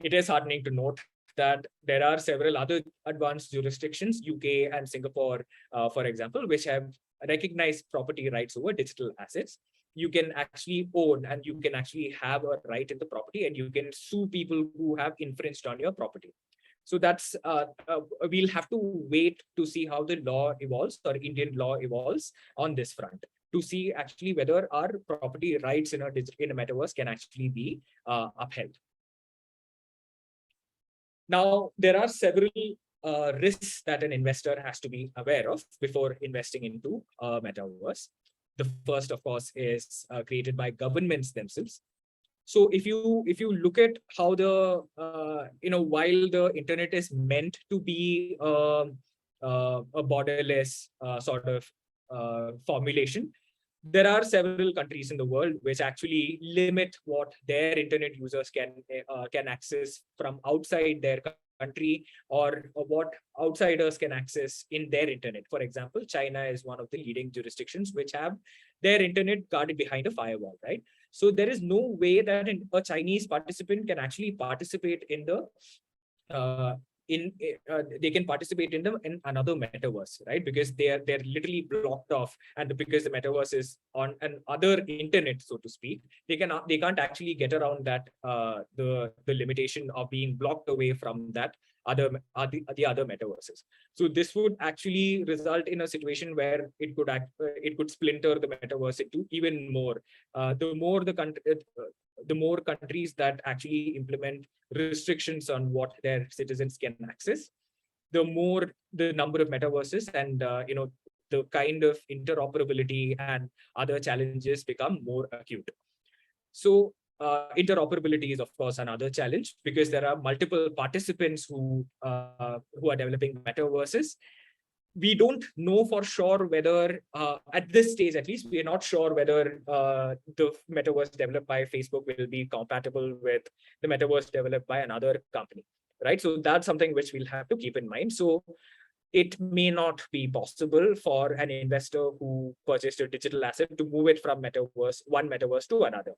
it is heartening to note that there are several other advanced jurisdictions, UK and Singapore, for example, which have recognized property rights over digital assets. You can actually own and you can actually have a right in the property, and you can sue people who have infringed on your property. So that's we'll have to wait to see how the law evolves, or Indian law evolves on this front, to see actually whether our property rights in a metaverse can actually be upheld. Now, there are several risks that an investor has to be aware of before investing into a metaverse. The first, of course, is created by governments themselves. So if you look at how the while the internet is meant to be a borderless sort of formulation, there are several countries in the world which actually limit what their internet users can access from outside their country, or what outsiders can access in their internet. For example, China is one of the leading jurisdictions which have their internet guarded behind a firewall, right? So there is no way that a Chinese participant can actually participate in the they can participate in another metaverse, right? Because they're literally blocked off, and because the metaverse is on an other internet, so to speak, they can't actually get around that the limitation of being blocked away from that the other metaverses. So this would actually result in a situation where it could splinter the metaverse into even more. The more countries that actually implement restrictions on what their citizens can access, the more the number of metaverses and the kind of interoperability and other challenges become more acute. So interoperability is, of course, another challenge, because there are multiple participants who are developing metaverses. We don't know for sure whether, at this stage at least, we are not sure whether the metaverse developed by Facebook will be compatible with the metaverse developed by another company, right? So that's something which we'll have to keep in mind. So it may not be possible for an investor who purchased a digital asset to move it from one metaverse to another.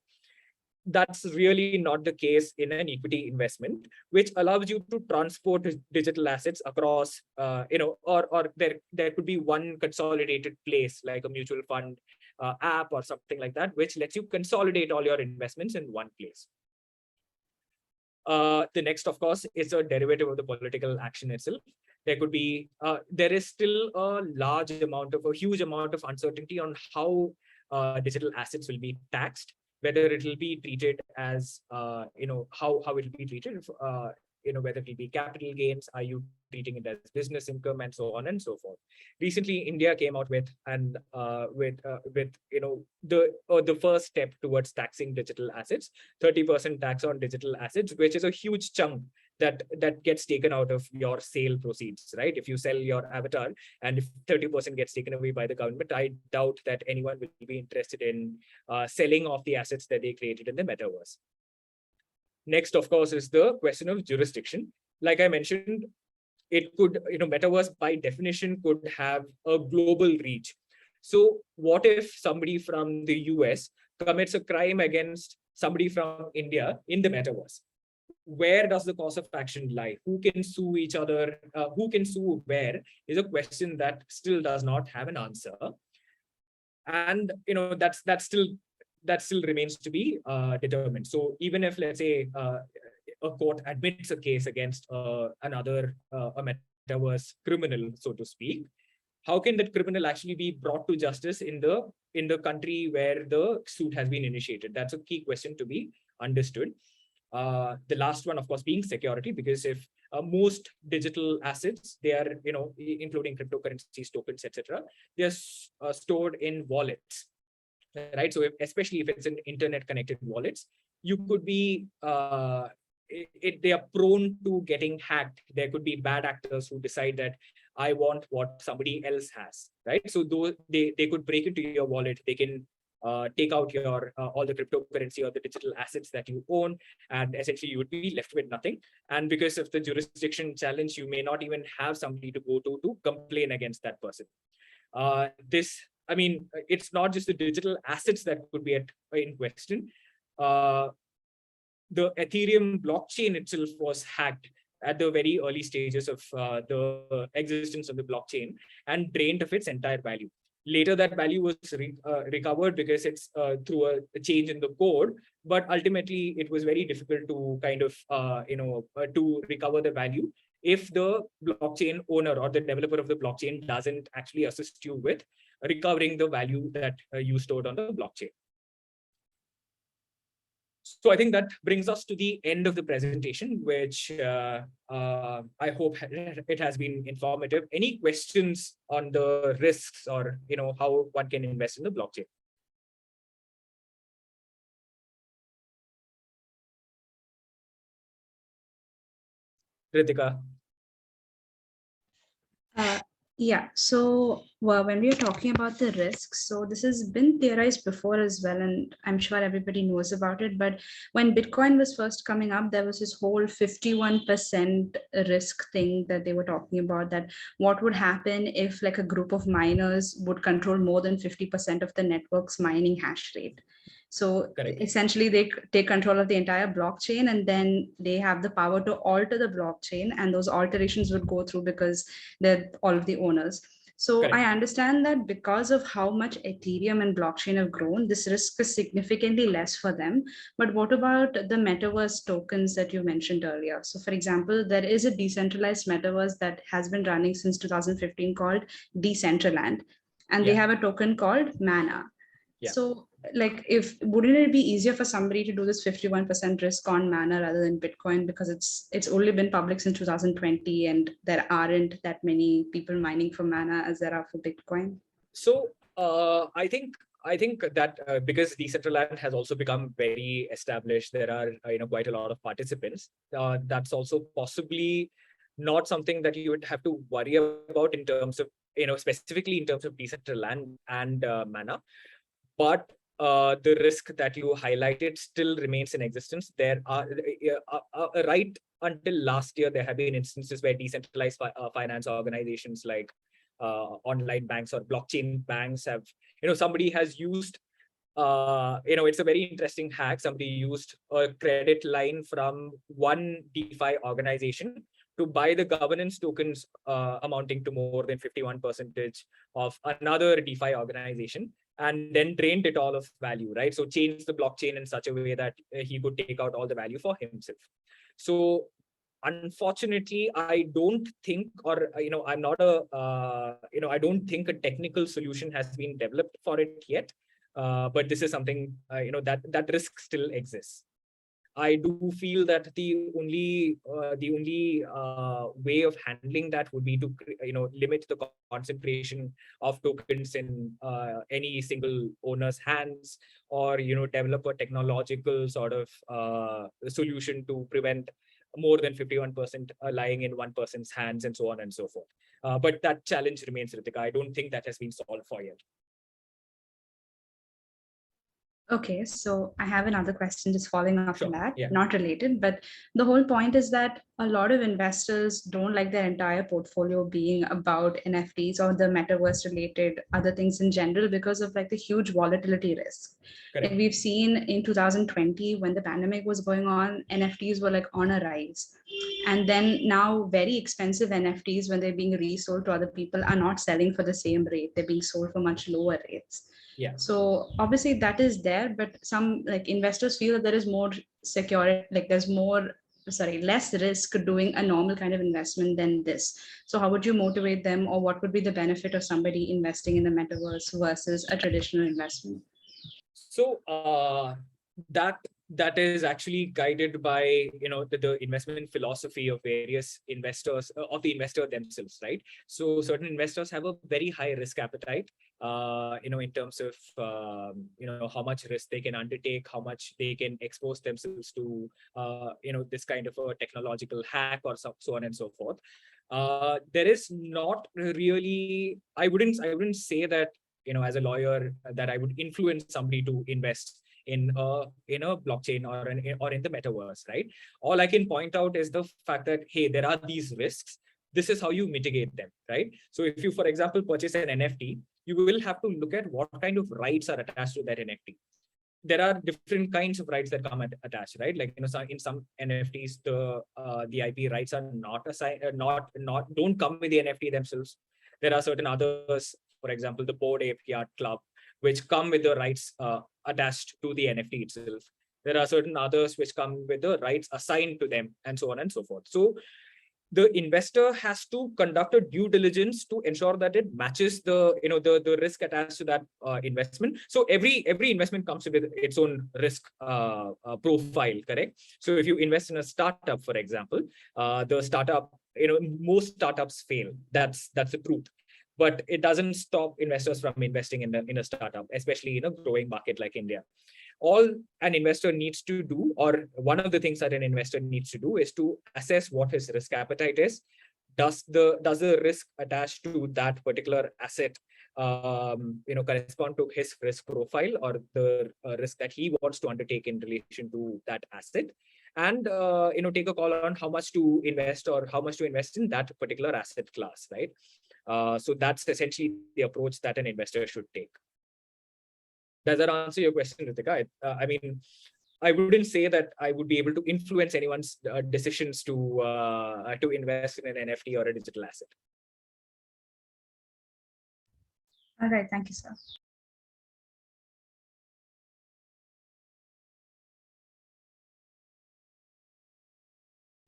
That's really not the case in an equity investment, which allows you to transport digital assets across, or there could be one consolidated place, like a mutual fund app or something like that, which lets you consolidate all your investments in one place. The next, of course, is a derivative of the political action itself. There is still a huge amount of uncertainty on how digital assets will be taxed, whether it will be treated as, how it will be treated, whether it will be capital gains, are you treating it as business income, and so on and so forth. Recently, India came out with the first step towards taxing digital assets, 30% tax on digital assets, which is a huge chunk that gets taken out of your sale proceeds, right? If you sell your avatar and if 30% gets taken away by the government, I doubt that anyone will be interested in selling off the assets that they created in the metaverse. Next, of course, is the question of jurisdiction. Like I mentioned, it could, metaverse by definition could have a global reach. So what if somebody from the US commits a crime against somebody from India in the metaverse? Where does the cause of action lie? Who can sue each other? Who can sue where is a question that still does not have an answer. And that still remains to be determined. So even if, let's say, a court admits a case against another a metaverse criminal, so to speak, how can that criminal actually be brought to justice in the country where the suit has been initiated? That's a key question to be understood. The last one, of course, being security, because if most digital assets, they are, including cryptocurrencies, tokens, etc., they're stored in wallets, right? So especially if it's an internet connected wallets, you could be they are prone to getting hacked. There could be bad actors who decide that I want what somebody else has, right? So they could break into your wallet. They can take out your all the cryptocurrency or the digital assets that you own, and essentially you would be left with nothing. And because of the jurisdiction challenge, you may not even have somebody to go to complain against that person. It's not just the digital assets that could be in question. The Ethereum blockchain itself was hacked, at the very early stages of the existence of the blockchain and drained of its entire value. Later, that value was recovered because it's through a change in the code, but ultimately it was very difficult to kind of to recover the value if the blockchain owner or the developer of the blockchain doesn't actually assist you with recovering the value that you stored on the blockchain. So I think that brings us to the end of the presentation, which I hope it has been informative. Any questions on the risks or how one can invest in the blockchain? Ritika. Yeah, so when we are talking about the risks, so this has been theorized before as well, and I'm sure everybody knows about it. But when Bitcoin was first coming up, there was this whole 51% risk thing that they were talking about, that what would happen if like a group of miners would control more than 50% of the network's mining hash rate. So Correct. essentially, they take control of the entire blockchain, and then they have the power to alter the blockchain, and those alterations would go through because they're all of the owners. So Correct. I understand that because of how much Ethereum and blockchain have grown, this risk is significantly less for them. But what about the metaverse tokens that you mentioned earlier? So for example, there is a decentralized metaverse that has been running since 2015 called Decentraland, and they have a token called Mana. Yeah. So like, wouldn't it be easier for somebody to do this 51% risk on Mana rather than Bitcoin, because it's only been public since 2020 and there aren't that many people mining for Mana as there are for Bitcoin? So I think that because Decentraland has also become very established, there are quite a lot of participants. That's also possibly not something that you would have to worry about in terms of specifically in terms of Decentraland and Mana. But the risk that you highlighted still remains in existence. There are right until last year, there have been instances where decentralized finance organizations like online banks or blockchain banks have, somebody has used, it's a very interesting hack. Somebody used a credit line from one DeFi organization to buy the governance tokens amounting to more than 51% of another DeFi organization, and then drained it all of value, right? So changed the blockchain in such a way that he could take out all the value for himself. So unfortunately, I don't think, or I'm not I don't think a technical solution has been developed for it yet. But this is something that risk still exists. I do feel that the only way of handling that would be to limit the concentration of tokens in any single owner's hands, or develop a technological sort of solution to prevent more than 51% lying in one person's hands, and so on and so forth. But that challenge remains, Ritika. I don't think that has been solved for yet. Okay, so I have another question just following up Sure. on that, Yeah. not related, but the whole point is that a lot of investors don't like their entire portfolio being about NFTs or the metaverse related other things in general because of like the huge volatility risk. Correct. Like we've seen in 2020 when the pandemic was going on, NFTs were like on a rise. And then now very expensive NFTs, when they're being resold to other people, are not selling for the same rate. They're being sold for much lower rates. Yeah. So obviously that is there, but some like investors feel that there is more security, like there's less risk doing a normal kind of investment than this. So how would you motivate them, or what would be the benefit of somebody investing in the metaverse versus a traditional investment? So that is actually guided by the investment philosophy of various investors, of the investor themselves, right? So certain investors have a very high risk appetite, in terms of how much risk they can undertake, how much they can expose themselves to this kind of a technological hack or so on and so forth. There is not really, I wouldn't say that as a lawyer that I would influence somebody to invest in a blockchain or in the metaverse, right? All I can point out is the fact that, hey, there are these risks. This is how you mitigate them, right? So if you, for example, purchase an NFT, you will have to look at what kind of rights are attached to that NFT. there are different kinds of rights that come attached, right? Like, in some NFTs, the IP rights are not assigned, don't come with the NFT themselves. There are certain others, for example, the Bored Ape Yacht Club, which come with the rights attached to the NFT itself. There are certain others which come with the rights assigned to them, and so on and so forth. So the investor has to conduct a due diligence to ensure that it matches the risk attached to that investment. So every investment comes with its own risk profile, correct? So if you invest in a startup, for example, the startup, most startups fail. That's the truth. But it doesn't stop investors from investing in a startup, especially in a growing market like India. All an investor needs to do, or one of the things that an investor needs to do, is to assess what his risk appetite is. Does the risk attached to that particular asset correspond to his risk profile, or the risk that he wants to undertake in relation to that asset? And take a call on how much to invest, or how much to invest in that particular asset class, right? So that's essentially the approach that an investor should take. Does that answer your question, Ritika? I mean, I wouldn't say that I would be able to influence anyone's decisions to invest in an NFT or a digital asset. All right, thank you, sir.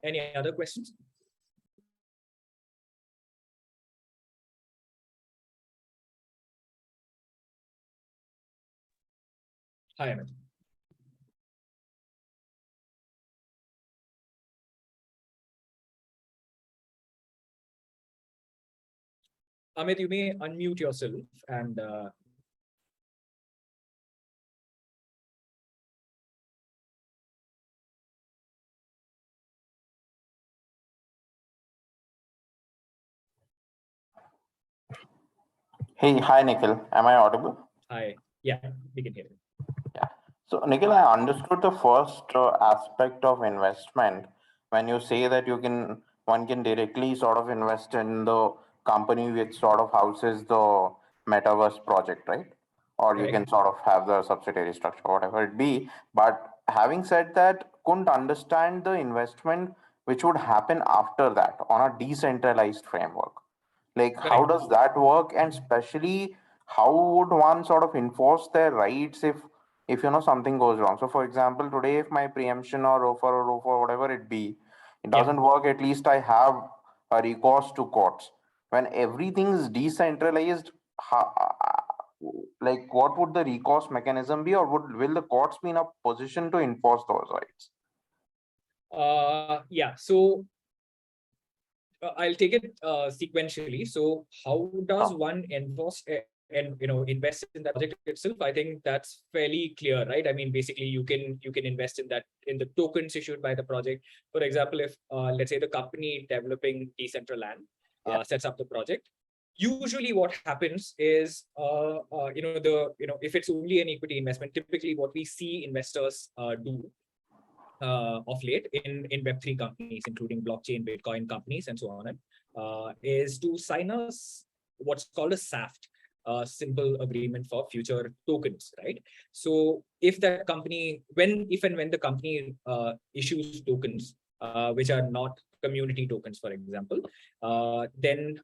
Any other questions? Hi, Amit. Amit, you may unmute yourself and Hey, hi Nikhil. Am I audible? hi. Yeah, we can hear you. Yeah. So Nikhil, I understood the first aspect of investment when you say that one can directly sort of invest in the company which sort of houses the Metaverse project, right? Or you can sort of have the subsidiary structure, whatever it be. But having said that, couldn't understand the investment which would happen after that on a decentralized framework. Like, how Right. does that work? And especially, how would one sort of enforce their rights if something goes wrong? So, for example, today, if my preemption or ROFO, whatever it be, it doesn't work, at least I have a recourse to courts. When everything is decentralized, like, what would the recourse mechanism be, or will the courts be in a position to enforce those rights? Yeah. So I'll take it sequentially. So how does one enforce and invest in that project itself? I think that's fairly clear, right? I mean, basically, you can invest in that, in the tokens issued by the project. For example, if let's say the company developing Decentraland sets up the project, usually what happens is if it's only an equity investment, typically what we see investors do of late in Web3 companies, including blockchain, Bitcoin companies, and so on, is to sign what's called a SAFT, simple agreement for future tokens, right? So if that company, if and when the company issues tokens, which are not community tokens, for example, then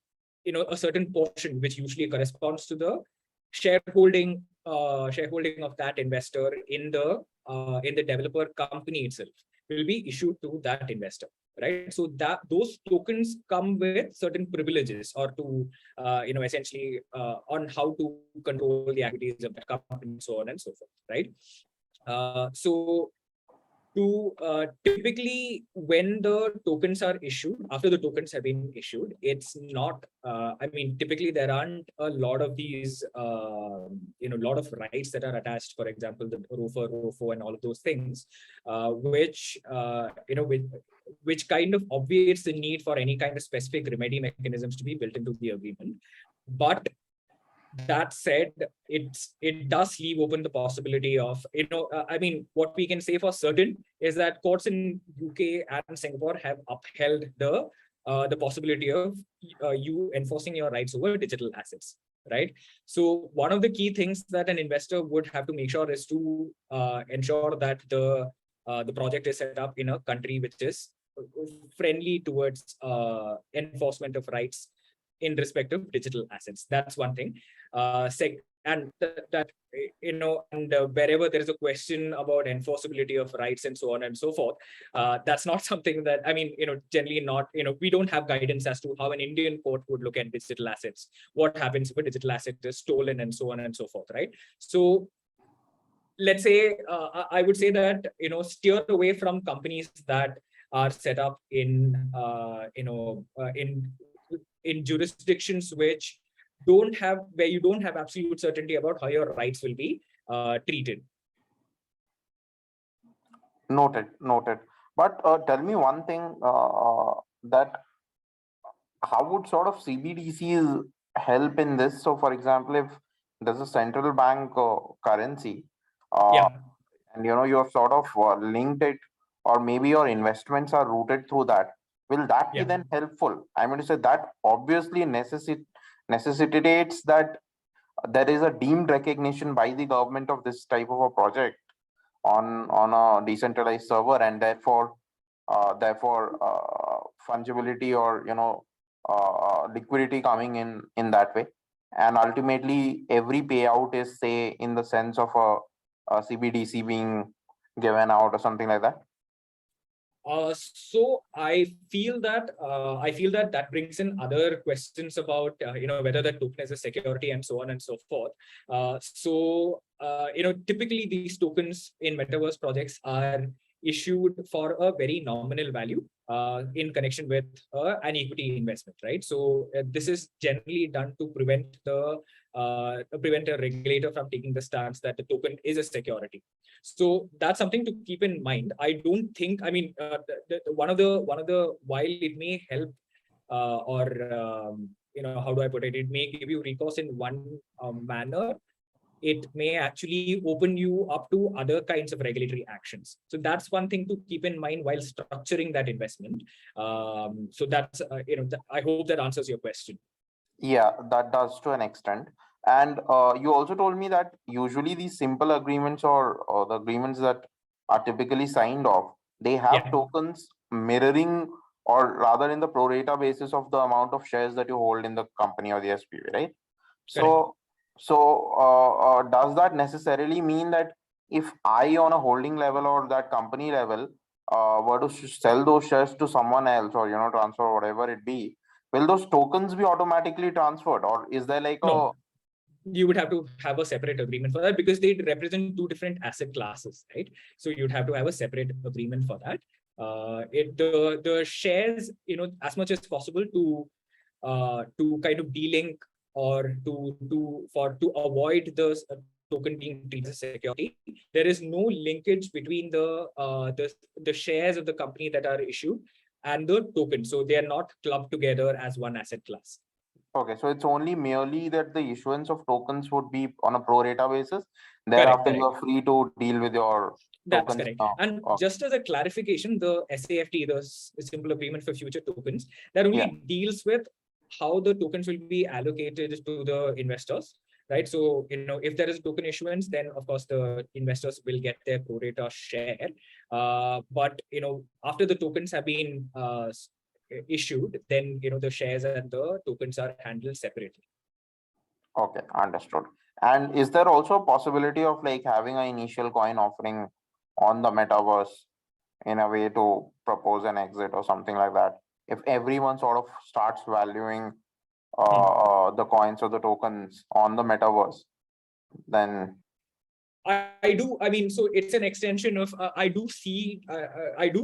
a certain portion, which usually corresponds to the shareholding of that investor in the developer company itself, will be issued to that investor, right? So that those tokens come with certain privileges, or to essentially on how to control the activities of the company, so on and so forth, right? So typically, when the tokens are issued, after the tokens have been issued, it's not, I mean, typically there aren't a lot of these, lot of rights that are attached, for example, the ROFO and all of those things, which kind of obviates the need for any kind of specific remedy mechanisms to be built into the agreement. But that said, it does leave open the possibility of, I mean, what we can say for certain is that courts in UK and Singapore have upheld the possibility of you enforcing your rights over digital assets. right? So one of the key things that an investor would have to make sure is to ensure that the project is set up in a country which is friendly towards enforcement of rights in respect of digital assets. That's one thing. And that and wherever there is a question about enforceability of rights and so on and so forth, that's not something that, I mean, generally not, we don't have guidance as to how an Indian court would look at digital assets. What happens if a digital asset is stolen and so on and so forth, right? So let's say, I would say that, steer away from companies that are set up in, in jurisdictions which where you don't have absolute certainty about how your rights will be treated. Noted, noted. But tell me one thing, that how would sort of CBDCs help in this? So, for example, if there's a central bank currency, Yeah, and you have sort of linked it, or maybe your investments are routed through that, will that be yeah. then helpful? I mean to say that obviously necessitates that there is a deemed recognition by the government of this type of a project on a decentralized server, and therefore fungibility or liquidity coming in that way, and ultimately every payout is, say, in the sense of a CBDC being given out or something like that. So I feel that that brings in other questions about whether the token is a security and so on and so forth. Typically these tokens in metaverse projects are issued for a very nominal value in connection with an equity investment, right? So this is generally done to prevent a regulator from taking the stance that the token is a security. So that's something to keep in mind. I don't think, I mean, one of the while it may help how do I put it? It may give you recourse in one manner. It may actually open you up to other kinds of regulatory actions. So that's one thing to keep in mind while structuring that investment. So that's, I hope that answers your question. Yeah, that does to an extent. And you also told me that usually these simple agreements or the agreements that are typically signed off, they have tokens mirroring, or rather in the pro rata basis of the amount of shares that you hold in the company or the SPV, right? So, does that necessarily mean that if I, on a holding level or that company level, were to sell those shares to someone else, or transfer whatever it be, will those tokens be automatically transferred, or is there like No, you would have to have a separate agreement for that because they represent two different asset classes, right? So you'd have to have a separate agreement for that. The shares, as much as possible to kind of delink or to avoid the token being treated as security, there is no linkage between the shares of the company that are issued and the token. So they are not clubbed together as one asset class. Okay, so it's only merely that the issuance of tokens would be on a pro rata basis. Thereafter, Correct. you are free to deal with your That's tokens correct. now. And Okay. just as a clarification, the SAFT, the Simple Agreement for Future Tokens, that only deals with how the tokens will be allocated to the investors, right? So, if there is token issuance, then of course the investors will get their pro rata share. But, after the tokens have been issued, then, the shares and the tokens are handled separately. Okay, understood. And is there also a possibility of like having an initial coin offering on the metaverse in a way to propose an exit or something like that? If everyone sort of starts valuing the coins or the tokens on the metaverse, then I do. I mean, so it's an extension of. I do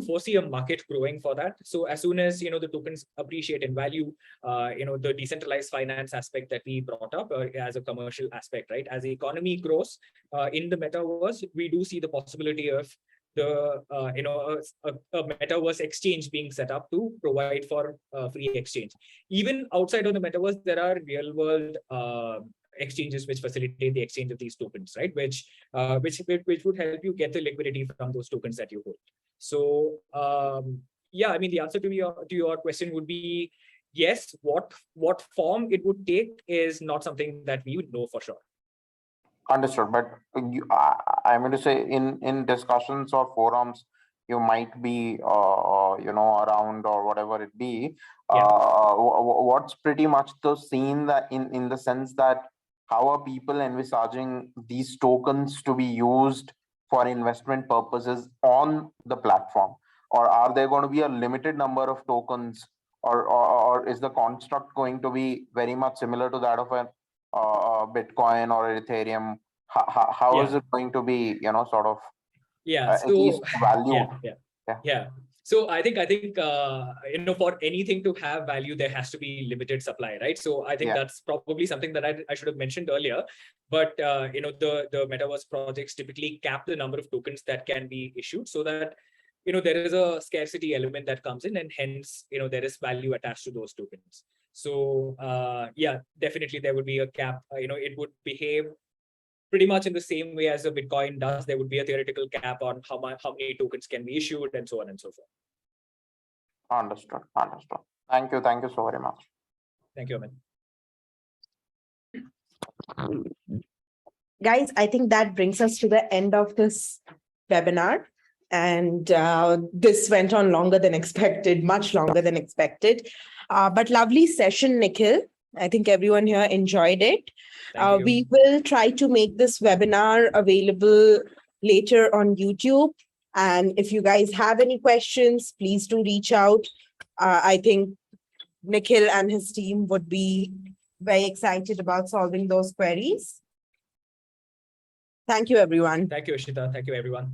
foresee a market growing for that. So as soon as the tokens appreciate in value, the decentralized finance aspect that we brought up as a commercial aspect, right? As the economy grows in the metaverse, we do see the possibility of a metaverse exchange being set up to provide for free exchange. Even outside of the metaverse, there are real world exchanges which facilitate the exchange of these tokens, right? Which would help you get the liquidity from those tokens that you hold. So yeah, I mean, the answer to your question would be yes, what form it would take is not something that we would know for sure. Understood. But I'm going to say in discussions or forums, you might be, around or whatever it be. What's pretty much the scene that in the sense that how are people envisaging these tokens to be used for investment purposes on the platform? Or are there going to be a limited number of tokens, or is the construct going to be very much similar to that of a Bitcoin or Ethereum? How is it going to be, sort of at least valued? So I think for anything to have value, there has to be limited supply, right? So I think that's probably something that I should have mentioned earlier. But the Metaverse projects typically cap the number of tokens that can be issued, so that there is a scarcity element that comes in, and hence there is value attached to those tokens. So definitely there would be a cap. It would behave pretty much in the same way as a Bitcoin does. There would be a theoretical cap on how many tokens can be issued, and so on and so forth. Understood. Thank you so very much. Thank you, Amin. Guys, I think that brings us to the end of this webinar. And this went on longer than expected, much longer than expected. But lovely session, Nikhil. I think everyone here enjoyed it. We will try to make this webinar available later on YouTube. And if you guys have any questions, please do reach out. I think Nikhil and his team would be very excited about solving those queries. Thank you, everyone. Thank you, Ishita. Thank you, everyone.